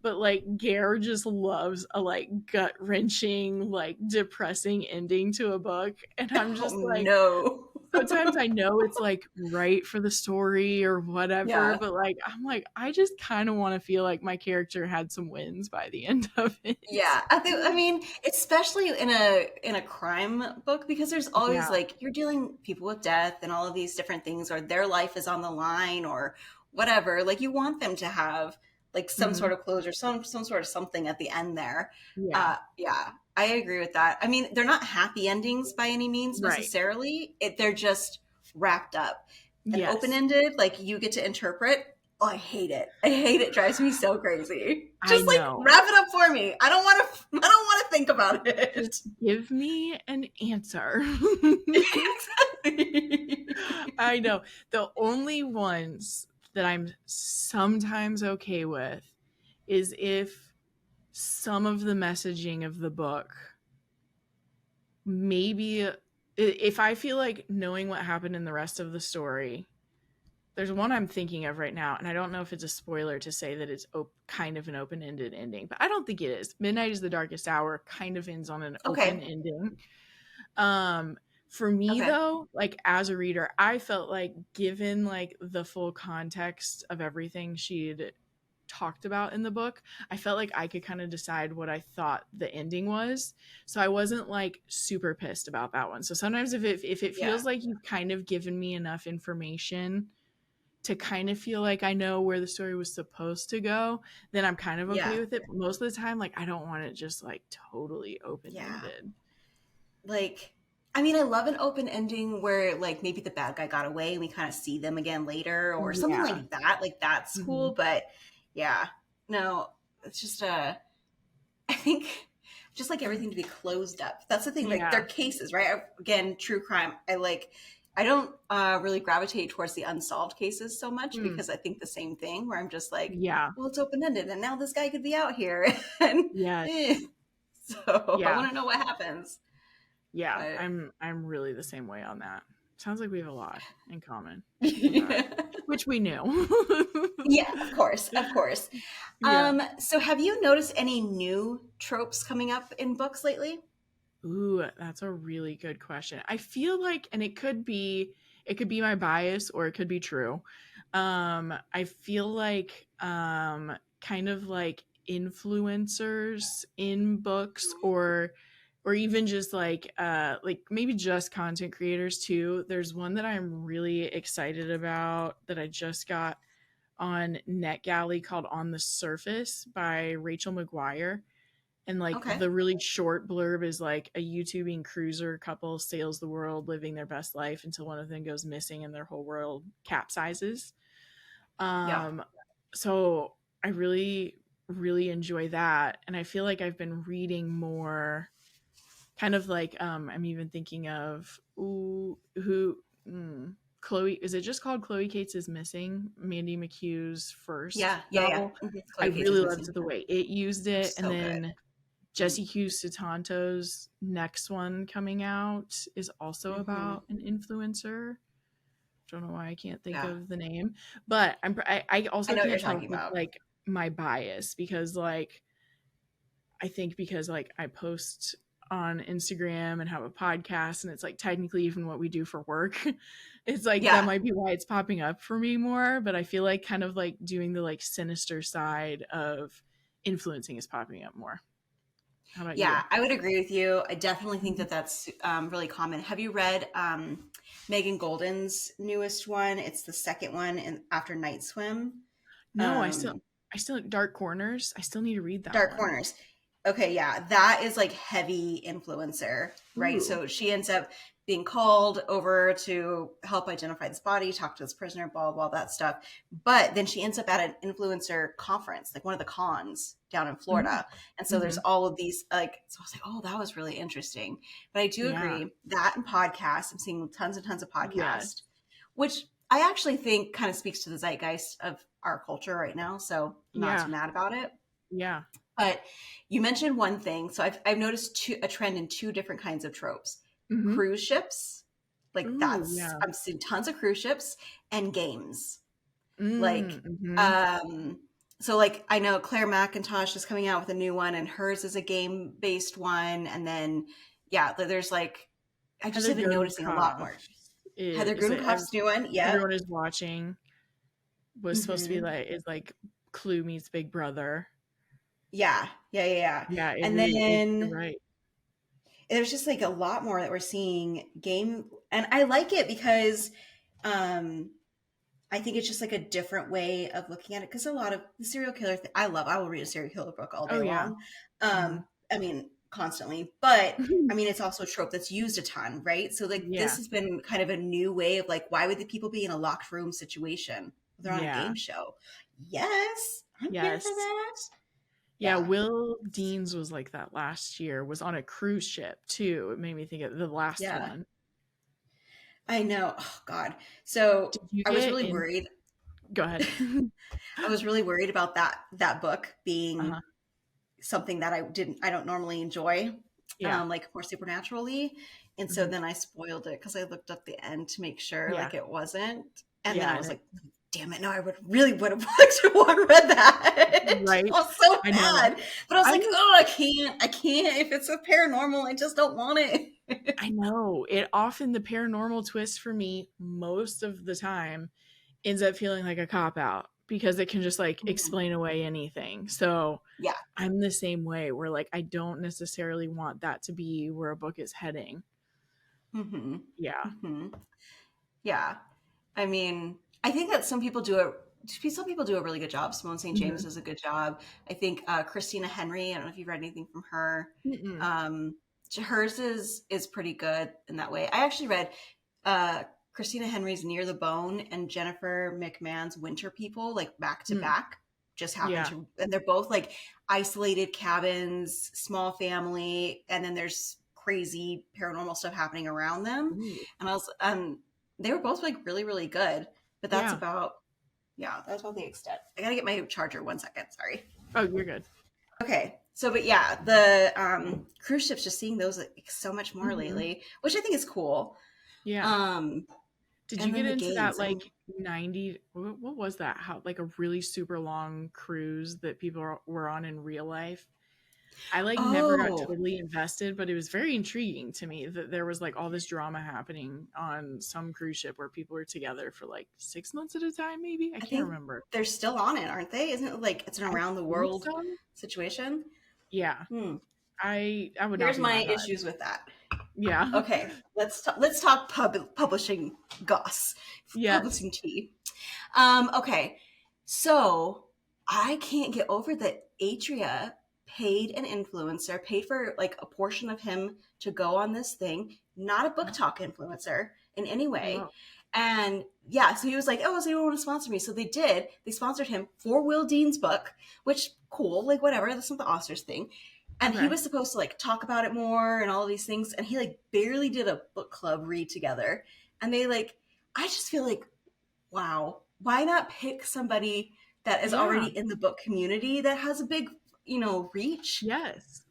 but like Gare just loves a like gut wrenching, like depressing ending to a book. And I'm Oh just like, no. sometimes I know it's like right for the story or whatever, Yeah. but like I'm like, I just kind of want to feel like my character had some wins by the end of it. Yeah, I mean, especially in a crime book, because there's always Yeah. like you're dealing people with death and all of these different things, or their life is on the line, or whatever. Like you want them to have like some Hmm. sort of closure, some sort of something at the end there. Yeah. Yeah, I agree with that. I mean, they're not happy endings by any means Right. necessarily. They're just wrapped up and open Yes. ended. Like you get to interpret. Oh, I hate it. I hate it. Drives me so crazy. I Just like know. wrap it up for me. I don't want to. I don't want to think about Just it. give me an answer. Exactly. I know. The only ones that I'm sometimes okay with is if some of the messaging of the book maybe if I feel like knowing what happened in the rest of the story. There's one I'm thinking of right now, and I don't know if it's a spoiler to say that it's kind of an open-ended ending, but I don't think it is. Midnight is the Darkest Hour kind of ends on an open Okay. ending. Um, for me Okay. though, like as a reader, I felt like given like the full context of everything she'd talked about in the book, I felt like I could kind of decide what I thought the ending was. So I wasn't like super pissed about that one. So sometimes if it Yeah. feels like you've kind of given me enough information to kind of feel like I know where the story was supposed to go, then I'm kind of okay Yeah. with it. But most of the time, like I don't want it just like totally open Yeah. ended. Like, I mean, I love an open ending where like maybe the bad guy got away and we kind of see them again later or something Yeah. like that. Like that's Hmm. cool. But yeah, no, it's just I think just like everything to be closed up. That's the thing. Like Yeah. they're cases, right? Again, true crime. I don't really gravitate towards the unsolved cases so much Mm. because I think the same thing where I'm just like, Yeah. well, it's open ended and now this guy could be out here. and Yes. eh. So I Yeah. want to know what happens. Yeah. But I'm really the same way on that. Sounds like we have a lot in common with that, yeah, which we knew. of course, of course. Yeah. So have you noticed any new tropes coming up in books lately? Ooh, that's a really good question. I feel like, and it could be my bias or it could be true. I feel like kind of like influencers in books or even just like maybe just content creators too. There's one that I'm really excited about that I just got on NetGalley called On the Surface by Rachel McGuire. And like Okay. the really short blurb is like a YouTubing cruiser couple sails the world living their best life until one of them goes missing and their whole world capsizes. Yeah. Um, so I really, really enjoy that. And I feel like I've been reading more kind of like I'm even thinking of Chloe, is it just called Chloe Cates is Missing? Mandy McHugh's first Yeah. Yeah. Yeah. novel. I Chloe Cates is really missing. loved the way it used it. And So good. then Jesse Hughes Sutanto's next one coming out is also Mm-hmm. about an influencer. Don't know why I can't think Yeah. of the name, but I I also know what you're can't help talking with about. like my bias because like I think because like I post on Instagram and have a podcast and it's like technically even what we do for work. It's like that Yeah. might be why it's popping up for me more, but I feel like kind of like doing the like sinister side of influencing is popping up more. How about Yeah, you? I would agree with you. I definitely think that that's really common. Have you read Megan Golden's newest one? It's the second one in, after Night Swim. No, Um, I still Dark Corners. I still need to read that Dark one. Corners. Okay, yeah, that is like heavy influencer, right? Ooh. So she ends up being called over to help identify this body, talk to this prisoner, blah, blah, that stuff. But then she ends up at an influencer conference, like one of the cons down in Mm-hmm. Florida. And so there's Mm-hmm. all of these, like, so I was like, oh, that was really interesting. But I do Yeah. agree that and podcasts, I'm seeing tons and tons of Yes. podcasts, which I actually think kind of speaks to the zeitgeist of our culture right now. So I'm not Yeah. too mad about it. Yeah. But you mentioned one thing. So I've noticed a trend in two different kinds of tropes. Mm-hmm. Cruise ships, like Ooh, that's, yeah. I've seen tons of cruise ships and games. Like, Mm-hmm. um, so like I know Claire McIntosh is coming out with a new one and hers is a game based one. And then, yeah, there's like, I just Heather have been noticing a lot more. Gunncoff Heather is Gunnkoff's new one. Yep. everyone is watching was supposed to be Hmm. like is like Clue meets Big Brother. Yeah. Yeah. Yeah. Yeah. Yeah, it And really is. You're then right. there's just like a lot more that we're seeing game, and I like it because um I think it's just like a different way of looking at it, because a lot of the serial killer I will read a serial killer book all Oh day yeah. long. Mm-hmm. I mean constantly, but I mean it's also a trope that's used a ton, right? So like this Yeah. has been kind of a new way of like, why would the people be in a locked room situation? They're on a Yeah. game show. Yes, I'm here for Yes. that. Yeah, Yeah. Will Deans was like that last year, was on a cruise ship too. It made me think of the last Yeah, one. I know. Oh God. So Did you I was get really in? worried. Go ahead. I was really worried about that book being Uh-huh. something that I don't normally enjoy, Yeah. like more supernaturally. And so Hmm. then I spoiled it because I looked at the end to make sure Yeah. like it wasn't. And then Yeah. I was like, damn it, no, I would have liked to have read that. I Right. was so I know. bad. But I was I'm like, the oh, I can't. If it's a paranormal, I just don't want it. I know. It often the paranormal twist for me most of the time ends up feeling like a cop out because it can just like Mhm. explain away anything. So Yeah. I'm the same way where like I don't necessarily want that to be where a book is heading. Hmm. Yeah. Hmm. Yeah. I mean, I think that some people do a really good job. Simone St. James Hmm. does a good job. I think Christina Henry, I don't know if you've read anything from her. Mm-mm. Um, hers is pretty good in that way. I actually read uh, Christina Henry's Near the Bone and Jennifer McMahon's Winter People, like back to Mm. back. Just happened Yeah. to, and they're both like isolated cabins, small family, and then there's crazy paranormal stuff happening around them. Ooh. And I was, they were both like really, really good. But that's Yeah. about, yeah, that's about the extent. I gotta get my charger. 1 second. Sorry. Oh, you're good. Okay. So, but yeah, the cruise ships, just seeing those like so much more Hmm. lately, which I think is cool. Yeah. Um, Did you and then get the into that games. I mean, like 90 what was that? How like a really super long cruise that people were on in real life? I like never got Oh, totally invested, but it was very intriguing to me that there was like all this drama happening on some cruise ship where people were together for like 6 months at a time, maybe. I I can't think remember. they're still on it, aren't they? Isn't it like it's an I around the think world so. situation? Yeah. Hmm. I would not Here's be my mad at it. issues with that. Yeah. Okay, let's talk publishing goss, Yes. publishing tea. Okay, so I can't get over that Atria paid an influencer, paid for like a portion of him to go on this thing, not a book talk influencer in any way. Well, And yeah, so he was like, oh, so you want to sponsor me? So they did. They sponsored him for Will Dean's book, which cool, like whatever. That's not the author's thing. And he okay. was supposed to like talk about it more and all of these things. And he like barely did a book club read together. And they like, I just feel like, wow, why not pick somebody that is already Yeah. in the book community that has a big, reach? Yes.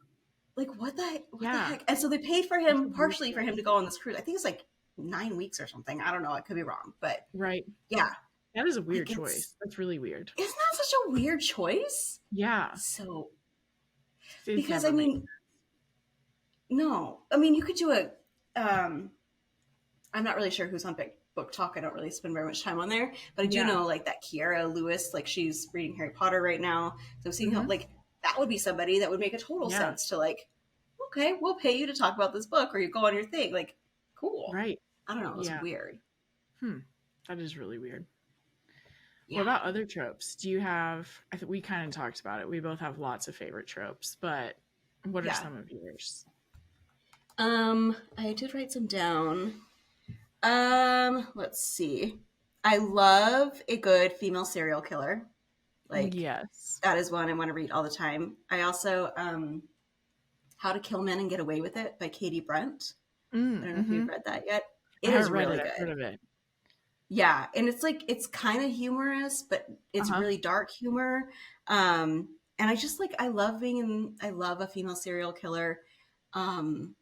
Like what the Yeah. heck? And so they paid for That's a him weird partially for him to choice. go on this cruise. I think it's like 9 weeks or something. I don't know. I could be wrong, but Right. yeah, That is a weird like choice. That's really weird. isn't that such a weird choice? Yeah. So It's because I never made mean, no, I mean you could do a. Um, I'm not really sure who's on book talk. I don't really spend very much time on there, but I do Yeah. know like that Kiara Lewis, like she's reading Harry Potter right now. So seeing how Hmm. like that would be somebody that would make a total Yeah. sense to like, okay, we'll pay you to talk about this book or you go on your thing. Like, cool. Right. I don't know. It was Yeah. weird. Hmm. That is really weird. What Yeah. about other tropes? Do you have, I think we kind of talked about it. We both have lots of favorite tropes, but what are Yeah. some of yours? I did write some down. Let's see. I love a good female serial killer. Like Yes. that is one I want to read all the time. I also How to Kill Men and Get Away with It by Katie Brent. I don't know if Mm-hmm. you've read that yet. I It is haven't read really it. I've heard good. of it. Yeah, and it's like it's kind of humorous, but it's Uh-huh. really dark humor. And I just like I love being in I love a female serial killer. Um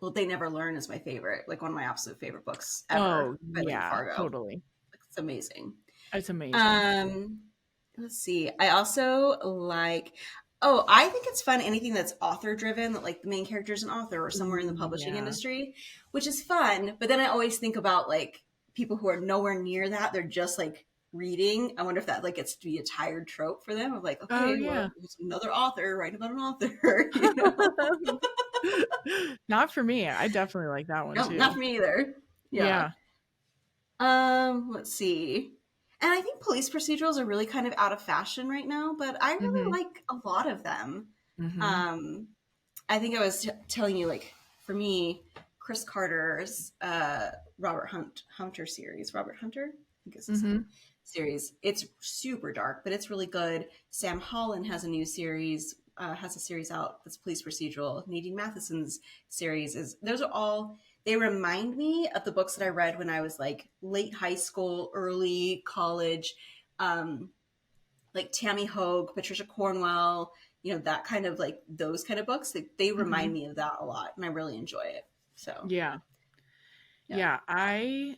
well, They Never Learn is my favorite, like one of my absolute favorite books ever Oh, by Leigh yeah, Fargo. totally. It's amazing. It's amazing. Um, let's see. I also like. Oh, I think it's fun anything that's author driven, that like the main character is an author or somewhere in the Ooh, publishing yeah. industry, which is fun. But then I always think about like people who are nowhere near that. They're just like reading. I wonder if that like gets to be a tired trope for them of like, Oh, okay, well, yeah. it's another author writing about an author, you know? Not for me. I definitely like that one No, not too. for me either. Yeah. Yeah. Let's see. And I think police procedurals are really kind of out of fashion right now, but I really Mm-hmm. like a lot of them. Mm-hmm. Um, I think I was telling you, like, for me, Chris Carter's Hunter series, Robert Hunter, I think is his Mm-hmm. name, series. It's super dark, but it's really good. Sam Holland has a new series, has a series out that's police procedural. Nadine Matheson's series is, those are all, they remind me of the books that I read when I was like late high school, early college, um, like Tammy Hogue, Patricia Cornwell, that kind of like those kind of books. They Mm-hmm. remind me of that a lot, and I really enjoy it. So Yeah. yeah, Yeah. I'm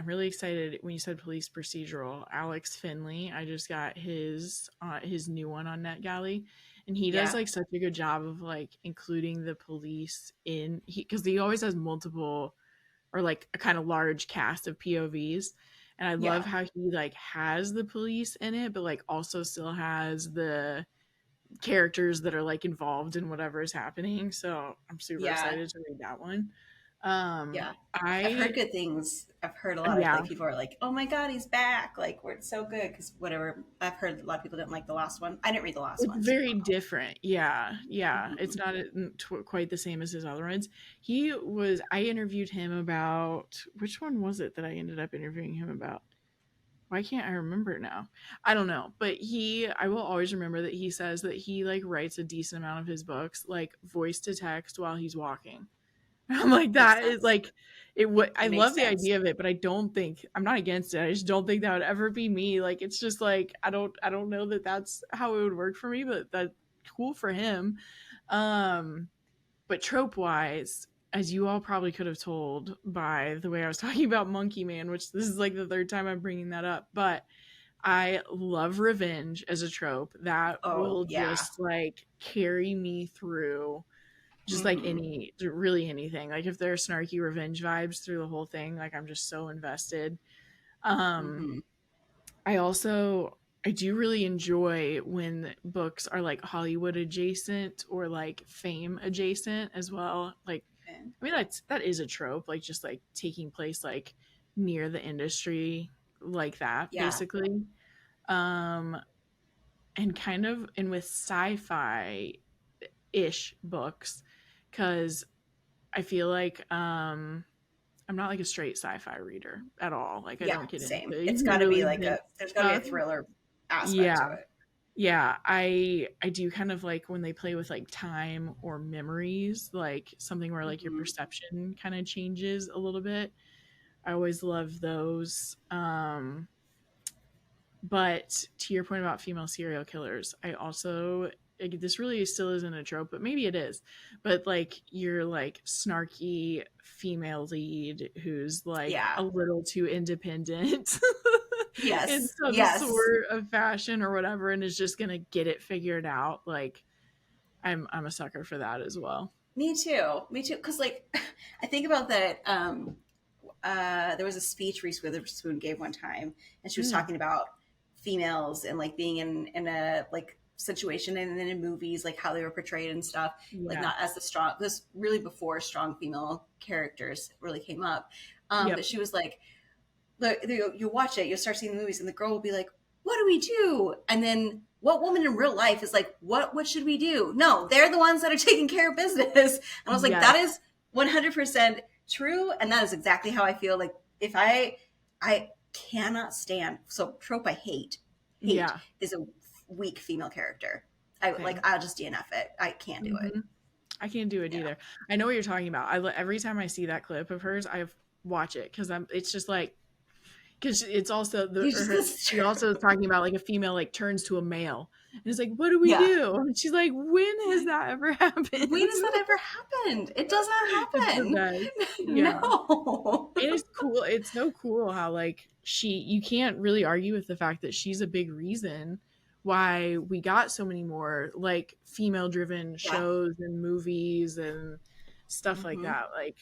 really excited when you said police procedural. Alex Finley, I just got his new one on NetGalley, and he does yeah, like such a good job of like including the police in because he always has multiple or like a kind of large cast of POVs. And I love yeah, how he like has the police in it, but like also still has the characters that are like involved in whatever is happening. So I'm super yeah, excited to read that one. yeah. I've heard I good things. I've heard a lot of yeah, like people are like, "Oh my god, he's back!" Like, we're so good because whatever. I've heard a lot of people didn't like the last one. I didn't read the last it's one, so I very don't know. different. Yeah, yeah. It's Mhm. not quite the same as his other ones. I interviewed him about which one was it that I ended up interviewing him about? Why can't I remember now? I don't know, but I will always remember that he says that he like writes a decent amount of his books like voice to text while he's walking. I'm like Makes that is sense. like it would I It makes love the sense. idea of it, but I don't think I'm not against it. I just don't think that would ever be me. Like it's just like I don't know that that's how it would work for me, but that's cool for him. Um but trope wise, as you all probably could have told by the way I was talking about Monkey Man, which this is like the third time I'm bringing that up, but I love revenge as a trope. That Oh will yeah. just like carry me through just like Mm-hmm. really anything. Like if there are snarky revenge vibes through the whole thing, like I'm just so invested. Um Mm-hmm. I do really enjoy when books are like Hollywood adjacent or like fame adjacent as well. Like I mean that is a trope, like just like taking place like near the industry like that Yeah. basically. Um and kind of and with sci-fi ish books cuz I feel like I'm not like a straight sci-fi reader at all. Like I Yeah. don't get Same. into It's got to be really like dense there's got to be a stuff. thriller aspect to Yeah. it. Yeah, I do kind of like when they play with like time or memories, like something where like your Mm-hmm. perception kind of changes a little bit. I always love those. But to your point about female serial killers, I also like, this really still isn't a trope, but maybe it is. But like you're like snarky female lead who's like Yeah. a little too independent in Yes. some Yes. sort of fashion or whatever, and is just gonna get it figured out. Like I'm a sucker for that as well. Me too. Me too. Because like, I think about that. There was a speech Reese Witherspoon gave one time, and she was Mm, talking about females and like being in a like situation and then in movies like how they were portrayed and stuff, like yeah. not as the strong, this really before strong female characters really came up. But Yep. she was like, you watch it, you'll start seeing the movies, and the girl will be like, "What do we do?" And then what woman in real life is like, "What should we do?" No, they're the ones that are taking care of business. And I was like, that Yes. is 100% true, and that is exactly how I feel. Like if I cannot stand, so trope I hate Yeah. is a weak female character. I like Same. I'll just DNF it. I can't do it. Hmm. I can't do it Yeah. either. I know what you're talking about. Every time I see that clip of hers, I watch it because I'm. It's just like because it's also You just she also is talking about like a female like turns to a male and it's like what do we yeah. do? And she's like when has that ever happened? When has that ever happened? It does not It's the happen. best. Yeah, No. it is cool. It's so cool how like you can't really argue with the fact that she's a big reason why we got so many more like female driven Yeah. shows and movies and stuff like Hmm. that. Like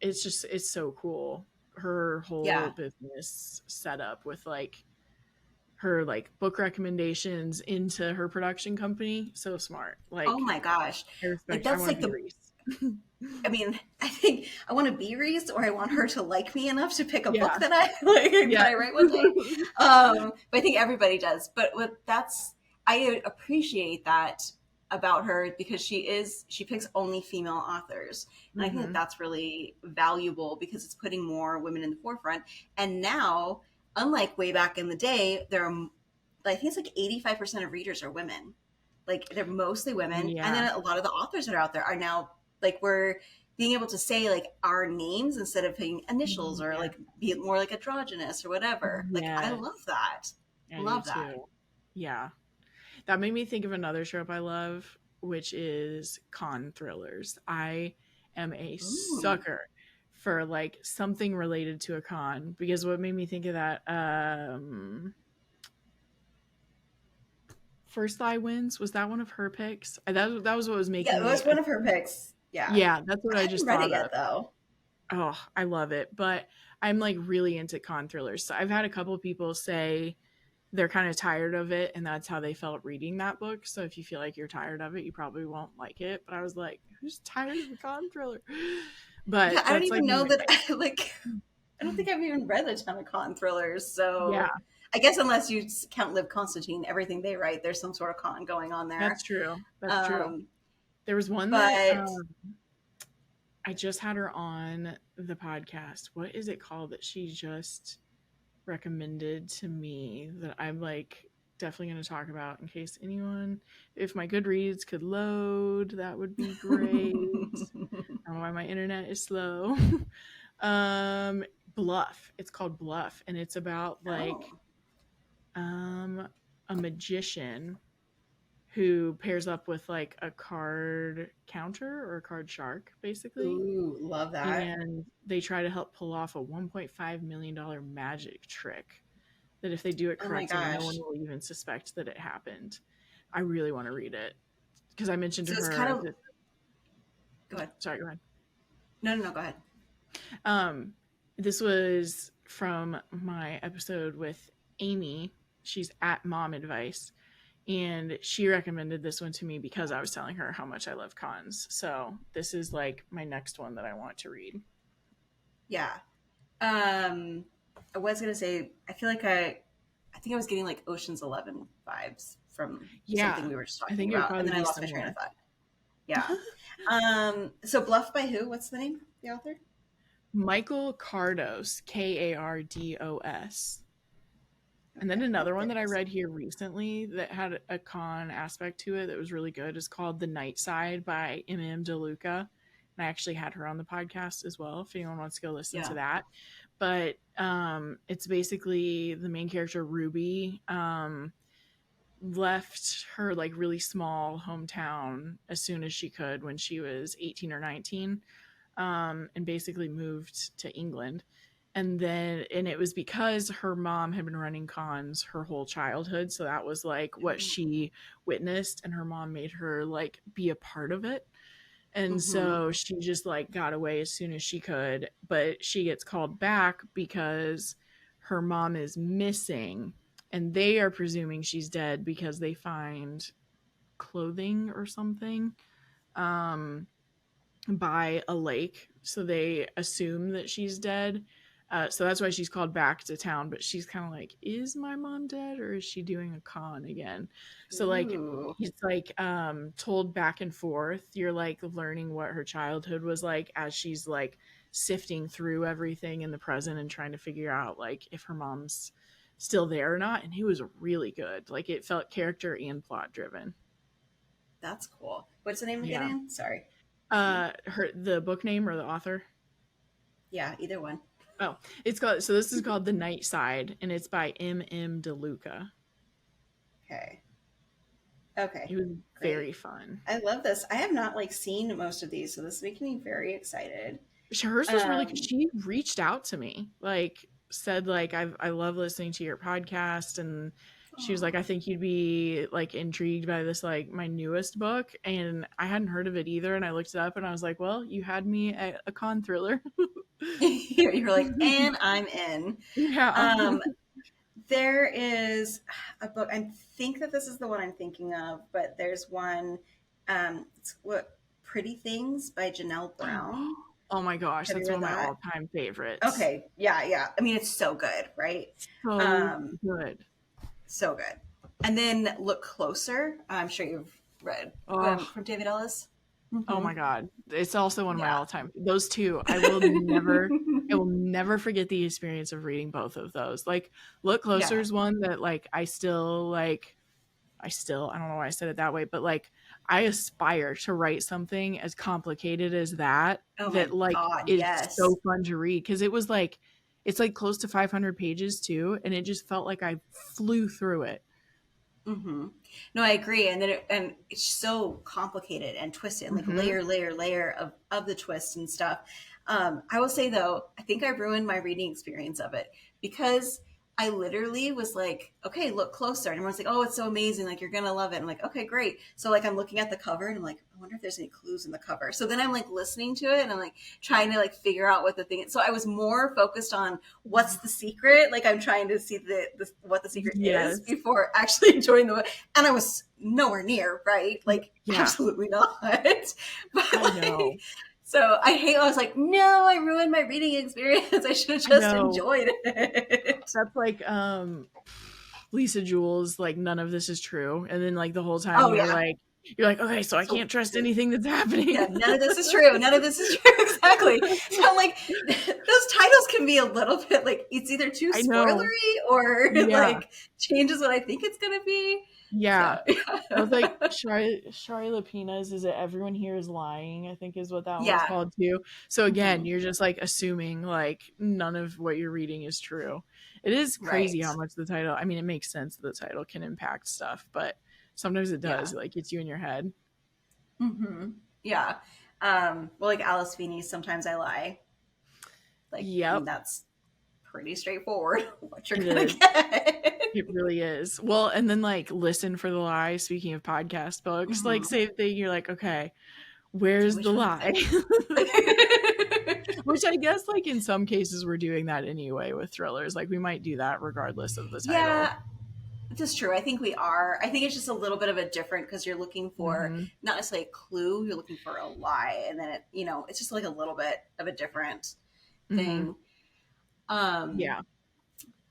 it's so cool. Her whole Yeah. business setup with like her like book recommendations into her production company. So smart. Oh Like my gosh. Like I that's want to like be the Reese. I mean, I think I want to be Reese, or I want her to like me enough to pick a book Yeah. that I like that Yeah. I write one day. But I think everybody does. But what that's I appreciate that about her because she picks only female authors, and I think that Hmm. that's really valuable because it's putting more women in the forefront. And now, unlike way back in the day, there are I think it's like 85% of readers are women. Like they're mostly women, and Yeah. then a lot of the authors that are out there are now like we're being able to say like our names instead of putting initials or Yeah. like be more like androgynous or whatever. Like I Yes. love that. I do Love that. too. Yeah. That made me think of another trope I love, which is con thrillers. I am a Ooh. sucker for like something related to a con because what made me think of that First Eye Wins, was that one of her picks? That was what was Yeah, making it me was one of her picks. Yeah. yeah, that's what I I haven't just read it thought yet of. though. Oh, I love it. But I'm like really into con thrillers. So I've had a couple of people say they're kind of tired of it and that's how they felt reading that book. So if you feel like you're tired of it, you probably won't like it. But I was like, who's tired of a con thriller? Yeah, But I don't that's like even one of know my that picks. I like I don't think I've even read a ton of con thrillers. So Yeah, I guess unless you count Liv Constantine, everything they write, there's some sort of con going on there. that's true. That's true. Um, There was one that but I just had her on the podcast. What is it called that she just recommended to me that I'm like definitely going to talk about in case anyone, if my Goodreads could load, that would be great. I don't know why my internet is slow. um, Bluff. It's called Bluff, and it's about like oh, um a magician who pairs up with like a card counter or a card shark, basically. ooh, love that. And they try to help pull off a $1.5 million magic trick. that if they do it Oh my correctly, no one gosh. will even suspect that it happened. I really want to read it because I mentioned to So it's her kind of, that, go ahead. sorry, go ahead. No, go ahead. Um, this was from my episode with Amy. She's at Mom Advice, and she recommended this one to me because I was telling her how much I love cons. So this is like my next one that I want to read. Yeah. I was gonna say, I feel like I think I was getting like Ocean's 11 vibes from something Yeah, we were just I talking think it would about, and probably then I be lost my train of similar. thought. Yeah. So Bluff by who? What's the name? The author? Michael Cardos, Kardos. And then Okay, another one there that it I is. read here recently that had a con aspect to it that was really good is called The Night Side by DeLuca. And I actually had her on the podcast as well, if anyone wants to go listen to Yeah. that. But it's basically the main character, Ruby, left her like really small hometown as soon as she could when she was 18 or 19, and basically moved to England. And it was because her mom had been running cons her whole childhood. So that was like what she witnessed, and her mom made her like be a part of it. And Mm-hmm. so she just like got away as soon as she could, but she gets called back because her mom is missing, and they are presuming she's dead because they find clothing or something um by a lake, so they assume that she's dead. So that's why she's called back to town, but she's kind of like, is my mom dead or is she doing a con again? So like Ooh. he's like told back and forth. You're like learning what her childhood was like as she's like sifting through everything in the present and trying to figure out like if her mom's still there or not. And he was really good. Like it felt character and plot driven. That's cool. What's the name Yeah. again? Sorry. Hmm. The book name or the author? Yeah, either one. Oh, it's called, so this is called The Night Side, and it's by DeLuca. Okay. Okay. It was Great. very fun. I love this. I have not like seen most of these, so this is making me very excited. Hers was really good. Um, She reached out to me, like said like I love listening to your podcast, and she was like, I aw. think you'd be like intrigued by this like my newest book, and I hadn't heard of it either, and I looked it up and I was like, well, you had me at a con thriller. You're like, and I'm in. Yeah. Um, there is a book. I think that this is the one I'm thinking of, but there's one. It's what Pretty Things by Janelle Brown. Oh my gosh, Have you that's read one of my that? all-time favorites. Okay, yeah, yeah. I mean, it's so good, right? So Um, good. so good. And then Look Closer. I'm sure you've read Oh, from David Ellis. oh Hmm. my God. It's also one of my Yeah. all-time. Those two, I will never forget the experience of reading both of those. Like Look Closer Yeah. is one that like I don't know why I said it that way, but like I aspire to write something as complicated as that Oh that my like God, is so yes. fun to read because it was like it's like close to 500 pages too, and it just felt like I flew through it. Hmm. No, I agree. And then and it's so complicated and twisted and like Hmm. layer of the twist and stuff. I will say though, I think I ruined my reading experience of it because I literally was like, okay, look closer. And everyone's like, oh, it's so amazing. Like, you're going to love it. I'm like, okay, great. So like, I'm looking at the cover and I'm like, I wonder if there's any clues in the cover. So then I'm like listening to it and I'm like trying to like figure out what the thing is. So I was more focused on what's the secret. Like I'm trying to see the what the secret is Yes. before actually enjoying the book. And I was nowhere near, right? Like Yeah, absolutely not. But I like, know. so I was like, no, I ruined my reading experience. I should have I just know. enjoyed it. That's like Lisa Jules, like none of this is true. And then like the whole time Oh yeah. you're like, okay, so I So can't trust anything that's happening. yeah, none of this is true. None of this is true. Exactly. So I'm like, those titles can be a little bit like it's either too I know. spoilery or Yeah. like changes what I think it's gonna be. Yeah. So I was like, yeah. Shari Lapina's, is it Everyone Here Is Lying? I think is what that one's Yeah. called too. So again, Hmm. you're just like assuming like none of what you're reading is true. It is crazy Right. how much the title, I mean, it makes sense that the title can impact stuff, but sometimes it Yeah. does, like gets you in your head. Hmm. Yeah. Well, like Alice Feeney's Sometimes I Lie. Like, I Yep. mean, that's pretty straightforward what you're It gonna is. get. It really is. Well, and then like Listen for the Lie, speaking of podcast books, like Mhm. same thing. You're like, okay, where's the Which one is lie? it? Which I guess like in some cases we're doing that anyway with thrillers. Like we might do that regardless of the title. Yeah, that's true. I think we are. I think it's just a little bit of a different because you're looking for Mm-hmm. not necessarily a clue, you're looking for a lie, and then it's just like a little bit of a different Mm-hmm. thing. Um, Yeah,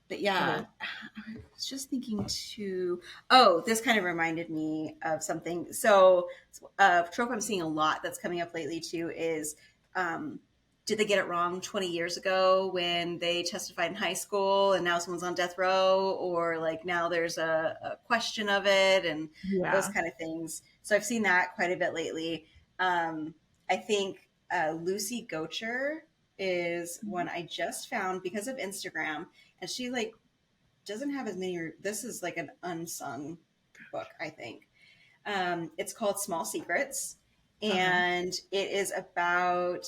but it yeah, is. I was just thinking too. Oh, this kind of reminded me of something. So, trope I'm seeing a lot that's coming up lately too is, um, did they get it wrong 20 years ago when they testified in high school and now someone's on death row, or like now there's a question of it and those Yeah. kind of things. So I've seen that quite a bit lately. Um, I think Lucy Gocher is one I just found because of Instagram, and she like doesn't have as many. This is like an unsung book, I think. It's called Small Secrets, Okay. and it is about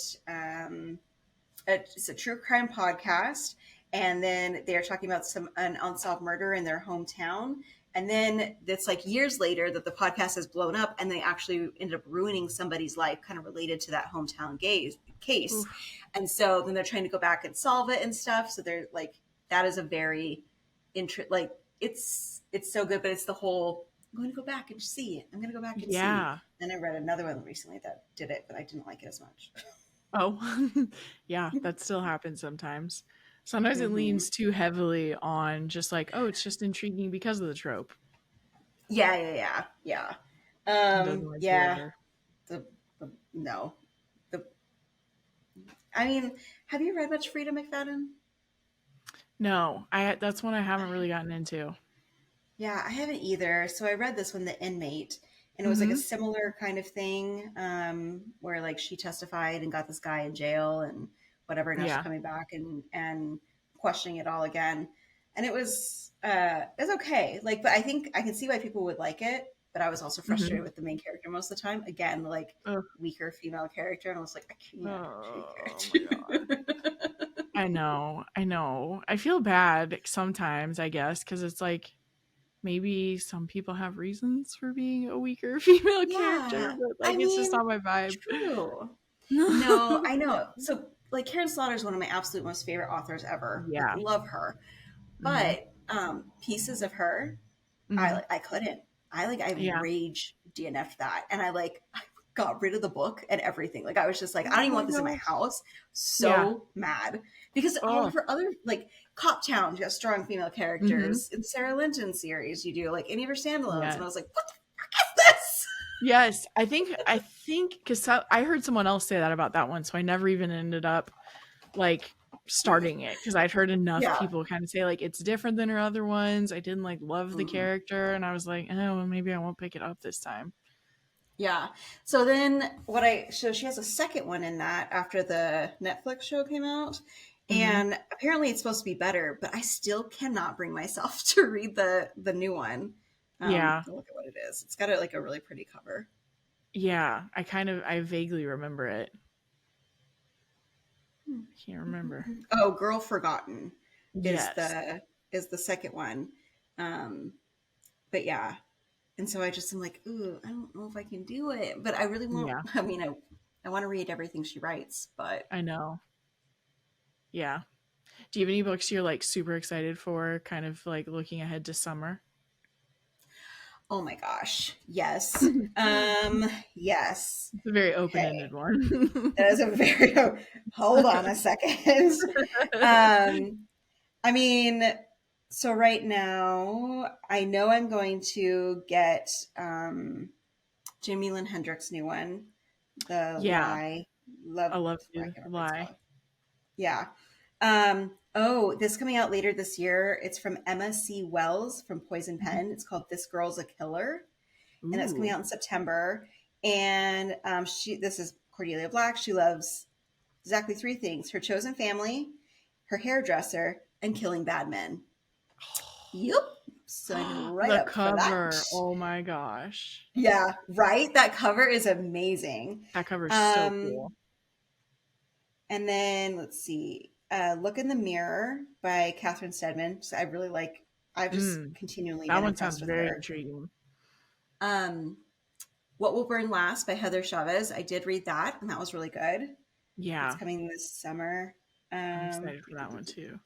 it's a true crime podcast, and then they're talking about an unsolved murder in their hometown. And then it's like years later that the podcast has blown up, and they actually ended up ruining somebody's life, kind of related to that hometown case. Oof. And so then they're trying to go back and solve it and stuff. So they're like, that is a very like it's so good, but it's the whole I'm going to go back and see it. I'm going to go back and see. Yeah. Then I read another one recently that did it, but I didn't like it as much. Oh, yeah, that still happens sometimes. Sometimes it Hmm. leans too heavily on just like, oh, it's just intriguing because of the trope. Yeah, yeah, yeah, It doesn't like the yeah. other. No, the. I mean, have you read much Frida McFadden? No, that's one I haven't really gotten into. Yeah, I haven't either. So I read this one, The Inmate, and it was like a Mm-hmm. similar kind of thing, where like she testified and got this guy in jail and whatever. Now she's Yeah. coming back and questioning it all again, and it's okay. Like, but I think I can see why people would like it. But I was also Mm-hmm. frustrated with the main character most of the time. Again, like Ugh. weaker female character, and I was like, I can't Oh my take god. it. I know. I know. I feel bad sometimes, I guess, because it's like maybe some people have reasons for being a weaker female character, Yeah, but I like it's just mean, not my vibe. true. No, I know. So, like, Karen Slaughter is one of my absolute most favorite authors ever. Like, Yeah. love her. Mm-hmm. But pieces of her, Mm-hmm. I couldn't. I Yeah. rage DNF'd that, and I got rid of the book and everything. Like, I was just like, I don't Oh even my want this in my gosh. house. Yeah. So mad because all Oh. of her other like Cop Town, you got strong female Mm-hmm. characters. In Sarah Linton series, you do like any of her standalones, and I was Yes. like, what the fuck is this? Yes. I think because I heard someone else say that about that one, so I never even ended up like starting it because I'd heard enough Yeah. people kind of say like it's different than her other ones. I didn't like love the Mhm. character, and I was like, oh, well, maybe I won't pick it up this time. Yeah. So then so she has a second one in that after the Netflix show came out. Mm-hmm. And apparently it's supposed to be better, but I still cannot bring myself to read the new one. Yeah. Look at what it is. It's got a, like a really pretty cover. Yeah. I vaguely remember it. I can't remember. Oh, Girl Forgotten is Yes. the second one. Um, but yeah. And so I just am like, ooh, I don't know if I can do it. But I really want Yeah. I mean I want to read everything she writes, but I know. Yeah. Do you have any books you're like super excited for, kind of like looking ahead to summer? oh my gosh. Yes. It's Yes. a very Okay. open-ended one. That is a very hold on a second. I mean, so right now I know I'm going to get Jamie Lynn Hendricks' new one, The Yeah, Lie. Love I love I you. can't remember what it's Lie. called. Yeah. Oh, this coming out later this year. It's from Emma C. Wells from Poison Pen. It's called This Girl's a Killer, and that's coming Ooh. out in September. And this is Cordelia Black. She loves exactly three things: her chosen family, her hairdresser, and killing bad men. Yep. Signing right The up for that. cover. Oh my gosh. Yeah, right. That cover is amazing. That cover's so Um, cool. and then let's see. Look in the Mirror by Catherine Stedman. So I really like. I've just continually That been one sounds impressed with very her. intriguing. What Will Burn Last by Heather Chavez. I did read that, and that was really good. It's Yeah, coming this summer. I'm excited for that one too.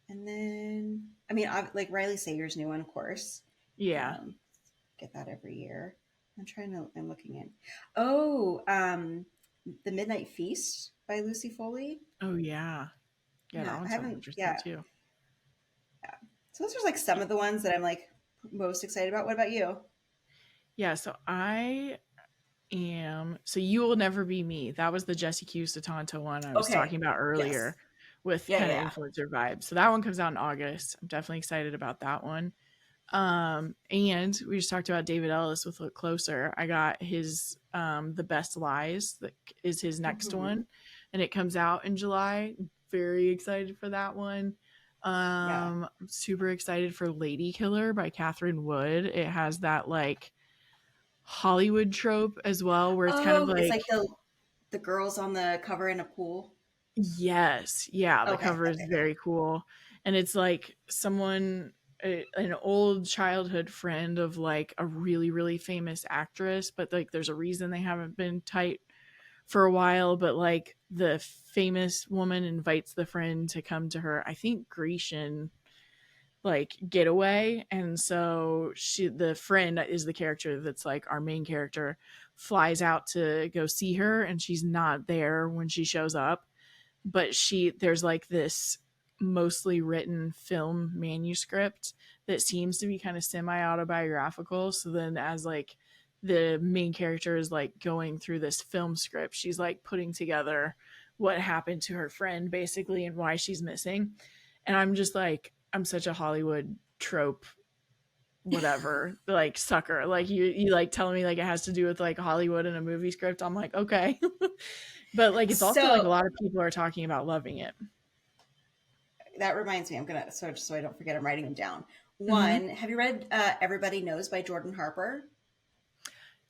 And then, I mean, like Riley Sager's new one, of course. Yeah. Get that every year. I'm looking in. Oh, The Midnight Feast by Lucy Foley. Oh yeah. Yeah, that Yeah, one I sounds haven't. interesting Yeah, too. yeah. So those are like some of the ones that I'm like most excited about. What about you? Yeah, so so You Will Never Be Me. That was the Jesse Q Satanto one I was Okay. talking about Yes. earlier with Yeah. kind of Yeah. influencer vibes. So that one comes out in August. I'm definitely excited about that one. And we just talked about David Ellis with Look Closer. I got his The Best Lies that is his next Mm-hmm. one, and it comes out in July. Very excited for that one. Yeah. I'm super excited for Ladykiller by Catherine Wood. It has that like Hollywood trope as well, where it's kind of Oh, it's like, like the girls on the cover in a pool. yes, yeah, the Okay. cover is Okay. very cool. And it's like an old childhood friend of like a really, really famous actress, but like there's a reason they haven't been tight for a while. But like the famous woman invites the friend to come to her, I think, Grecian like getaway. And so the friend is the character that's like our main character, flies out to go see her, and she's not there when she shows up, but there's like this mostly written film manuscript that seems to be kind of semi autobiographical. So then as like the main character is like going through this film script, she's like putting together what happened to her friend basically and why she's missing. And I'm just like, I'm such a Hollywood trope whatever like sucker. Like you like telling me like it has to do with like Hollywood and a movie script. I'm like, okay. But like it's also like a So lot of people are talking about loving it. that reminds me, I'm gonna so I don't forget, I'm writing them down. Mm-hmm. One, have you read Everybody Knows by Jordan Harper?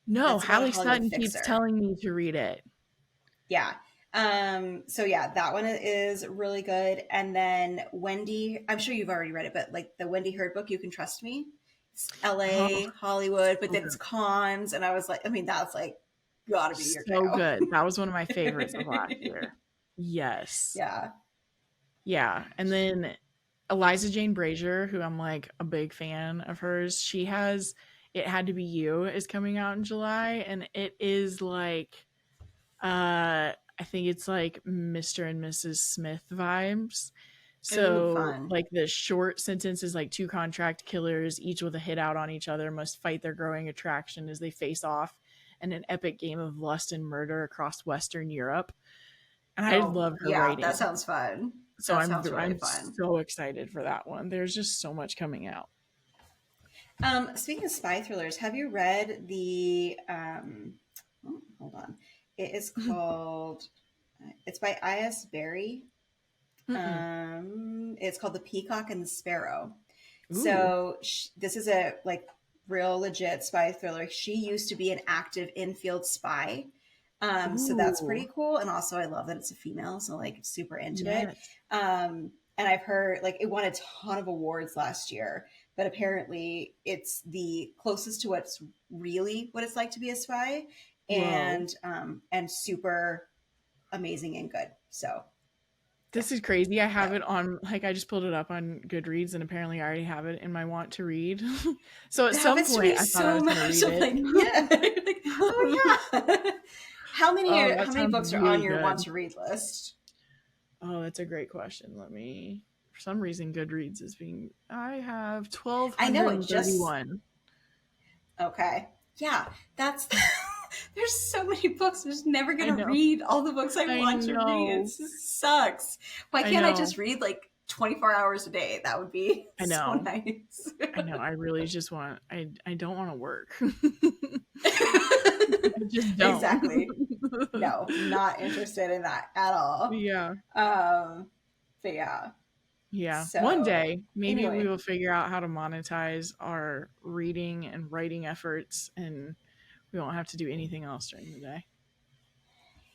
No, That's about a Hallie Hollywood Sutton keeps fixer. telling me to read it. Yeah. So yeah, that one is really good. And then Wendy, I'm sure you've already read it, but like the Wendy Hurd book, You Can Trust Me. It's Oh, LA, Hollywood, but so then it's good. cons. And I was like, I mean, that's like gotta be your So kiddo. good. That was one of my favorites of last year. Yes. Yeah. Yeah. And then Eliza Jane Brazier, who I'm like a big fan of hers, she has It Had to Be You is coming out in July, and it is like I think it's like Mr. and Mrs. Smith vibes. Ooh, So fun. like the short sentence is like two contract killers, each with a hit out on each other, must fight their growing attraction as they face off in an epic game of lust and murder across Western Europe. And I Oh, love her yeah, that writing. sounds fun. So That I'm sounds really I'm fun. so excited for that one. There's just so much coming out. Speaking of spy thrillers, have you read hold on. It is called, it's by I.S. Berry. Mm-mm. It's called The Peacock and the Sparrow. Ooh. So this is a like real legit spy thriller. She used to be an active infield spy. So that's Ooh. pretty cool. And also I love that it's a female, so like super into it. Yes. And I've heard like it won a ton of awards last year, but apparently it's the closest to what it's like to be a spy, Whoa. and super amazing and good. So yeah. This is crazy. I have it on, like, I just pulled it up on Goodreads, and apparently I already have it in my want to read. So at It some happens to point me I thought I so was going to much. read I'm it. like, yeah, like, oh yeah. Oh, How that many sounds books are on really your want good. to read list? Oh, that's a great question. For some reason, Goodreads I have I know it just 1,231. okay. Yeah, that's there's so many books. I'm just never I gonna know. read all the books I I want to read. It know. just sucks. Why I can't I know. just read like 24 hours a day? That would be I so know. nice. I know. I really just I don't want to work. I just don't. Exactly. No, not interested in that at all. Yeah. Um, but yeah. Yeah. One So day, maybe we anyway, will figure out how to monetize our reading and writing efforts, and we won't have to do anything else during the day.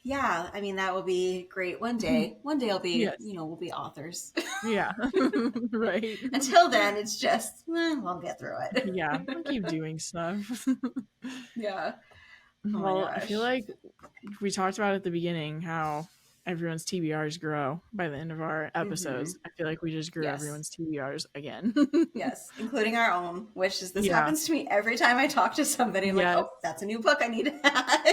Yeah, I mean that will be great one day. One day I'll be, Yes. we'll be authors. Yeah. Right. Until then, it's just, we'll get through Yeah. I'll keep it. doing stuff. Yeah. Oh my Well, I feel gosh. like we talked about at the beginning how everyone's TBRs grow by the end of our Hmm. episodes. I feel like we just grew Yes. everyone's TBRs again. Yes, including our own, which is this Yeah. happens to me every time I talk to somebody. I'm like, Yes. oh, that's a new book I need to have.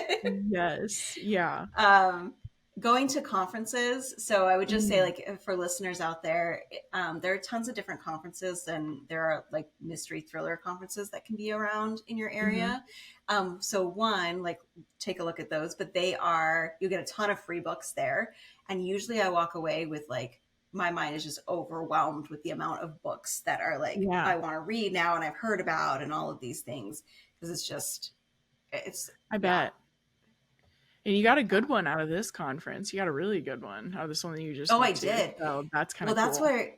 Yes. Yeah. um, Going to conferences. So I would just say, Mhm. like, for listeners out there, there are tons of different conferences, and there are like mystery thriller conferences that can be around in your Mhm. area. So one, like, take a look at those, but you get a ton of free books there. And usually I walk away with like, my mind is just overwhelmed with the amount of books that are like, Yeah. I want to read now and I've heard about and all of these things. Because it's, I yeah. bet. And you got a good one out of this conference. You got a really good one out of this one that you just Oh, I went to. did. So that's kind Well, of that's cool. where,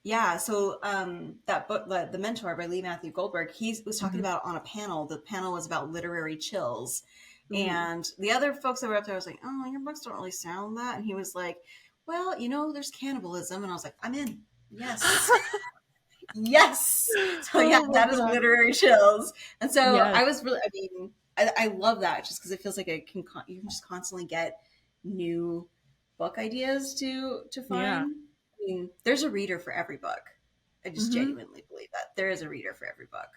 yeah. So that book, the Mentor by Lee Matthew Goldberg, he was talking Mhm. about on a panel. The panel was about literary chills, Ooh. and the other folks that were up there, I was like, "Oh, your books don't really sound that." And he was like, "Well, there's cannibalism," and I was like, "I'm in. Yes, yes." So yeah, Oh my that is god. literary chills, and so Yes. I was really. I mean, I love that just because it feels like you can just constantly get new book ideas to Yeah. find. I mean, there's a reader for every book. I just Mhm. genuinely believe that there is a reader for every book.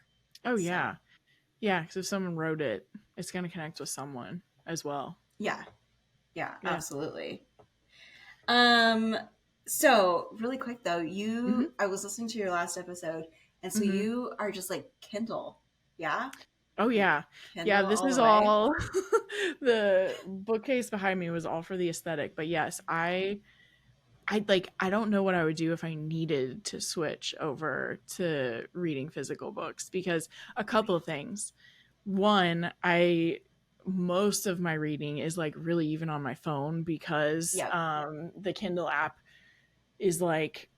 Oh So yeah. Yeah, cuz if someone wrote it, it's going to connect with someone as well. yeah, yeah, Yeah. absolutely. Um, so really quick though, Mhm. I was listening to your last episode, and so Mhm. you are just like Kindle, yeah, Oh like yeah. Yeah, Kindle this all is the way. all the bookcase behind me was all for the aesthetic, but yes, I don't know what I would do if I needed to switch over to reading physical books because a couple of things. One, I most of my reading is like really even on my phone because Yep. the Kindle app is like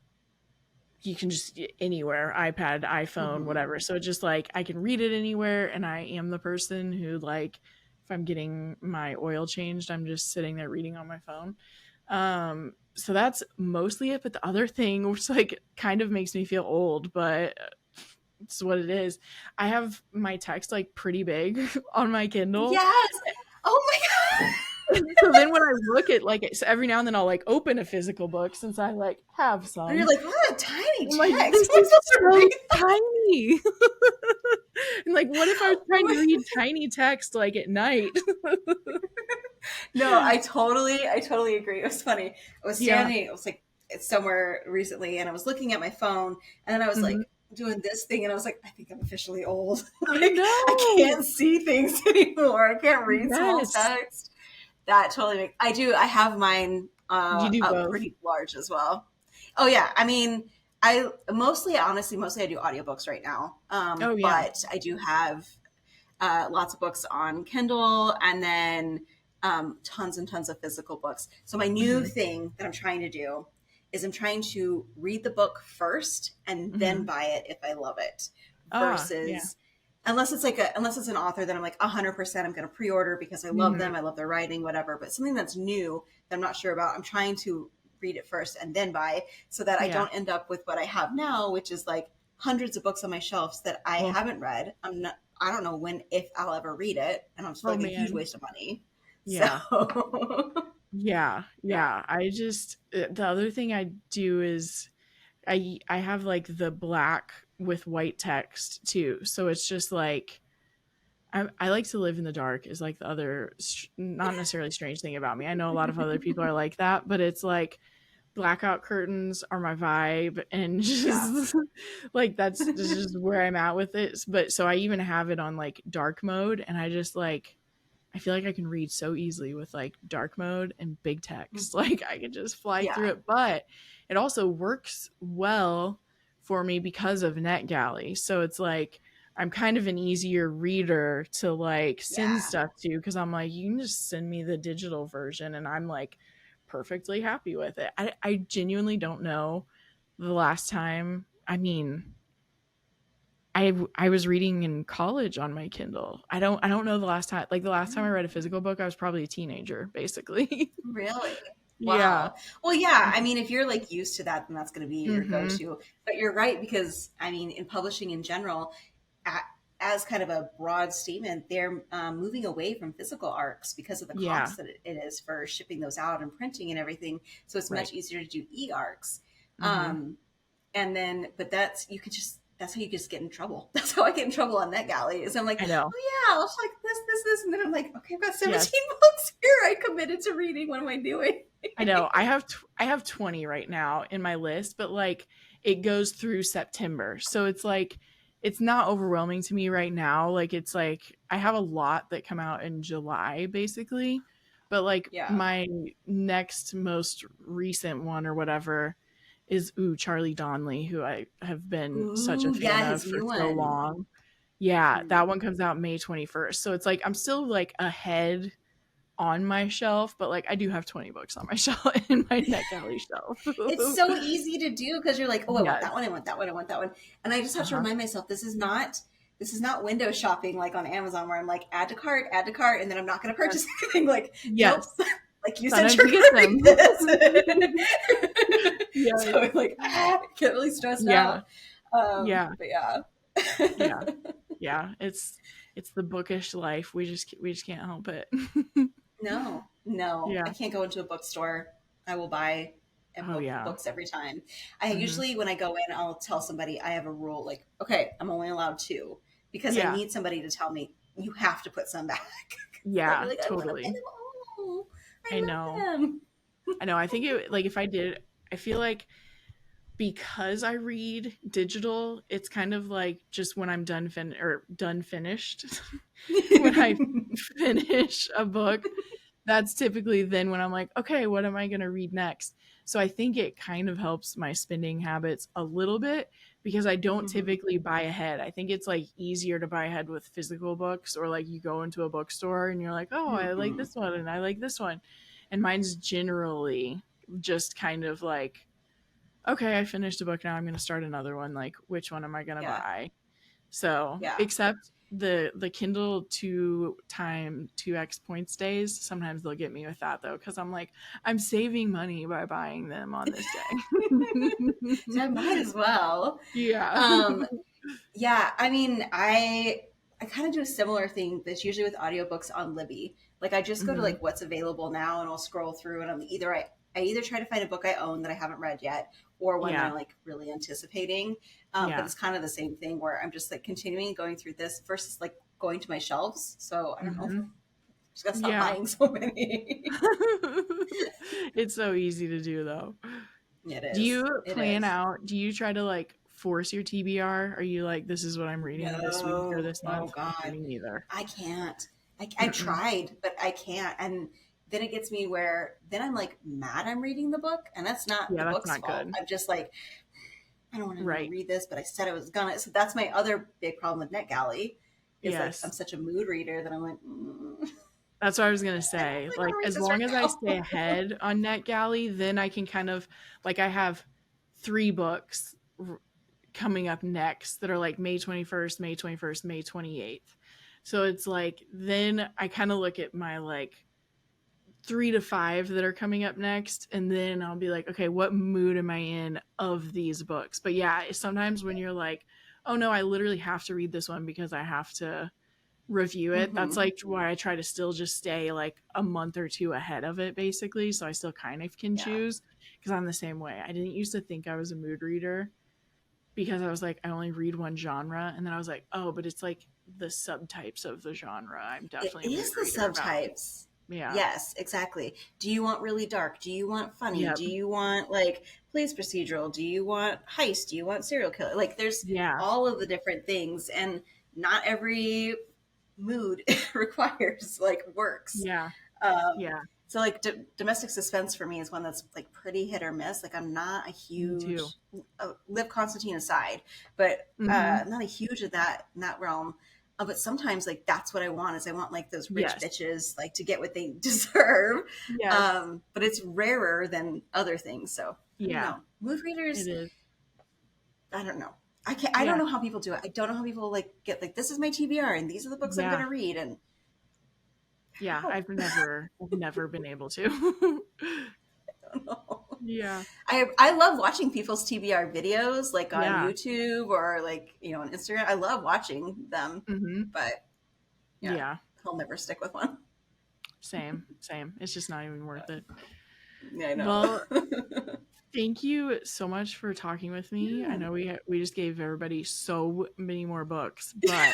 you can just anywhere, iPad, iPhone, Hmm. whatever. So it's just like I can read it anywhere and I am the person who like if I'm getting my oil changed, I'm just sitting there reading on my phone. So that's mostly it. But the other thing, which like kind of makes me feel old, but it's what it is. I have my text like pretty big on my Kindle. Yes. Oh my god. So then when I look at like so every now and then I'll like open a physical book since I like have And you're some. like, what a tiny I'm like, text. this How am I is supposed to so read? tiny. And like, what if I was trying to read tiny text like at night? No, I totally agree. It was funny. Yeah. I was like somewhere recently, and I was looking at my phone, and then I was Hmm. like doing this thing, and I was like, I think I'm officially old. I Like, I know. can't see things anymore. I can't read small Yes. text. That totally makes. I do. I have mine You do up both. pretty large as well. Oh yeah. I mean, I mostly, honestly, mostly I do audiobooks right now. Oh yeah. But I do have lots of books on Kindle, and then tons and tons of physical books. So my new Hmm. thing that I'm trying to do is I'm trying to read the book first and then Hmm. buy it if I love it, Yeah. versus unless it's an author that I'm like 100% I'm going to pre-order because I love Hmm. them, I love their writing, whatever. But something that's new that I'm not sure about, I'm trying to read it first and then buy, so that I Yeah. don't end up with what I have now, which is like hundreds of books on my shelves that I Oh, haven't read. I don't know when, if I'll ever read it, and I'm just oh like a huge man. waste of money. So, Yeah. Yeah. yeah, Yeah. I just the other thing I do is I have like the black with white text too. So it's just like I like to live in the dark is like the other not necessarily strange thing about me. I know a lot of other people are like that, but it's like blackout curtains are my vibe and yeah, just like that's just where I'm at with it. But so I even have it on like dark mode and I just like I feel like I can read so easily with like dark mode and big text. Like I can just fly through yeah, it, but it also works well for me because of NetGalley. So it's like I'm kind of an easier reader to like send yeah. stuff to because I'm like, you can just send me the digital version and I'm like perfectly happy with it. I genuinely don't know the last time. I mean, I was reading in college on my Kindle. I don't know the last time. Like the last time I read a physical book, I was probably a teenager, basically. Really? Yeah. Wow. Well, yeah, I mean, if you're like used to that, then that's going to be your Mm-hmm. go-to. But you're right, because I mean, in publishing in general, a- as kind of a broad statement, they're moving away from physical arcs because of the Yeah. cost that it is for shipping those out and printing and everything. So it's Right. much easier to do e-arcs. Mm-hmm. Um, and then, but that's how you just get in trouble. That's how I get in trouble on NetGalley. Is I'm like, I know. oh yeah, I'll check this, and then I'm like, okay, I've got 17 Yes. books here. I committed to reading. What am I doing? I know. I have 20 right now in my list, but like it goes through September. So it's like it's not overwhelming to me right now. Like it's like I have a lot that come out in July basically. But like Yeah. my next most recent one or whatever is Charlie Donnelly, who I have been such a Ooh, fan yeah, of his for new so one. long. Yeah, Mhm. that one comes out May 21st. So it's like I'm still like ahead on my shelf, but like I do have 20 books on my shelf in my NetGalley shelf. It's so easy to do because you're like, oh, I want Yes. that one, I want that one, I want that one, and I just have to Uh-huh. remind myself this is not window shopping like on Amazon where I'm like add to cart, and then I'm not going to Yes. purchase anything. Like, nope. Yes. Like you said, Sometimes you're you get going them. to read this. Yes. So I'm like, get really stressed Yeah. out. Yeah. But yeah. Yeah. Yeah. It's the bookish life. We just can't help it. No, no, I Yeah. can't go into a bookstore. I will buy Oh yeah. books every time. I Hmm. usually, when I go in, I'll tell somebody I have a rule like, okay, I'm only allowed two, because I Yeah. need somebody to tell me you have to put some back. I'll be Yeah, like, I want to buy totally. them all. I I know. love them. I know. I think it like if I did I feel like because I read digital, it's kind of like just when I'm done finished. When I finish a book, that's typically then when I'm like, okay, what am I going to read next? So I think it kind of helps my spending habits a little bit because I don't Mhm. typically buy ahead. I think it's like easier to buy ahead with physical books or like you go into a bookstore and you're like, oh, I like Mhm. this one and I like this one. And mine's generally just kind of like, okay, I finished a book now. I'm going to start another one. Like, which one am I going to Yeah, buy? So, yeah. except the Kindle 2x points days, sometimes they'll get me with that though, because I'm like, I'm saving money by buying them on this day. So I might as well. Yeah. Um, Yeah, I mean, I kind of do a similar thing that's usually with audiobooks on Libby. Like I just go to Hmm. like what's available now and I'll scroll through, and I either try to find a book I own that I haven't read yet, or one that Yeah. I'm like really anticipating. But Yeah. it's kind of the same thing where I'm just like continuing going through this versus like going to my shelves. So I don't know. Hmm. Just gotta stop Yeah. buying so many. It's so easy to do though. It Do is. you It plan is. out? Do you try to like force your TBR? Are you like, this is what I'm reading this week or No. this Oh month? Okay, God. me neither. I can't. I Mm-mm. tried, but I can't. And then it gets me where then I'm like mad I'm reading the book, and that's not Yeah, the that's book's not fault. good. I'm just like, I don't want to Right. read this, but I said I was gonna. So that's my other big problem with NetGalley, is like I'm Yes. such a mood reader that I'm like, That's what I was gonna I don't say. really want Like, to read as this long right as I now. stay ahead on NetGalley, then I can kind of like I have 3 books coming up next that are like May 21st, May 21st, May 28th. So it's like then I kind of look at my like 3 to 5 that are coming up next, and then I'll be like, okay, what mood am I in of these books? But yeah, sometimes when you're like, oh no, I literally have to read this one because I have to review it. That's Hmm. like why I try to still just stay like a month or two ahead of it, basically. So I still kind of can Yeah. choose because I'm the same way. I didn't used to think I was a mood reader because I was like, I only read one genre. And then I was like, oh, but it's like the subtypes of the genre. I'm It definitely a mood is the reader about. subtypes. Yeah. Yes, exactly. Do you want really dark? Do you want funny? Yep. Do you want like police procedural? Do you want heist? Do you want serial killer? Like there's Yeah. all of the different things, and not every mood requires like works. Yeah. Um, Yeah. so like domestic suspense for me is one that's like pretty hit or miss. Like I'm not a Me too. huge Liv Constantine aside, but Hmm. I'm not a huge in that realm. But sometimes like that's what I want, is I want like those rich Yes. bitches like to get what they deserve. Yes. But it's rarer than other things. So I don't Yeah. know. Mood It readers, is. I don't know. I can't. I don't Yeah. know how people do it. I don't know how people like get like this is my TBR and these are the books I'm going Yeah. to read and Yeah. how. I've never been able to. I don't know. Yeah. I love watching people's TBR videos like on Yeah. YouTube or like on Instagram. I love watching them, Hmm. but yeah, Yeah. I'll never stick with one. Same. Same. It's just not even worth it. Yeah, I know. Well, thank you so much for talking with me. I Yeah. know we just gave everybody so many more books, but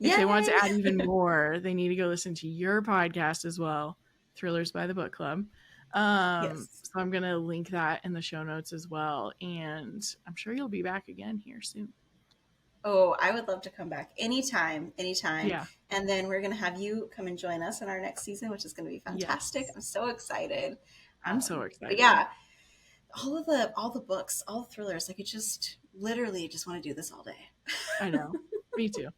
if they want to Yay! add even more, they need to go listen to your podcast as well, Thrillers by the Book Club. Yes. So I'm gonna link that in the show notes as well, and I'm sure you'll be back again here soon. Oh, I would love to come back anytime, anytime. Yeah. And then we're going to have you come and join us in our next season, which is going to be fantastic. Yes. I'm so excited. I'm so But excited. yeah, all the books, all the thrillers, I could just literally just want to do this all day. I know. Me too.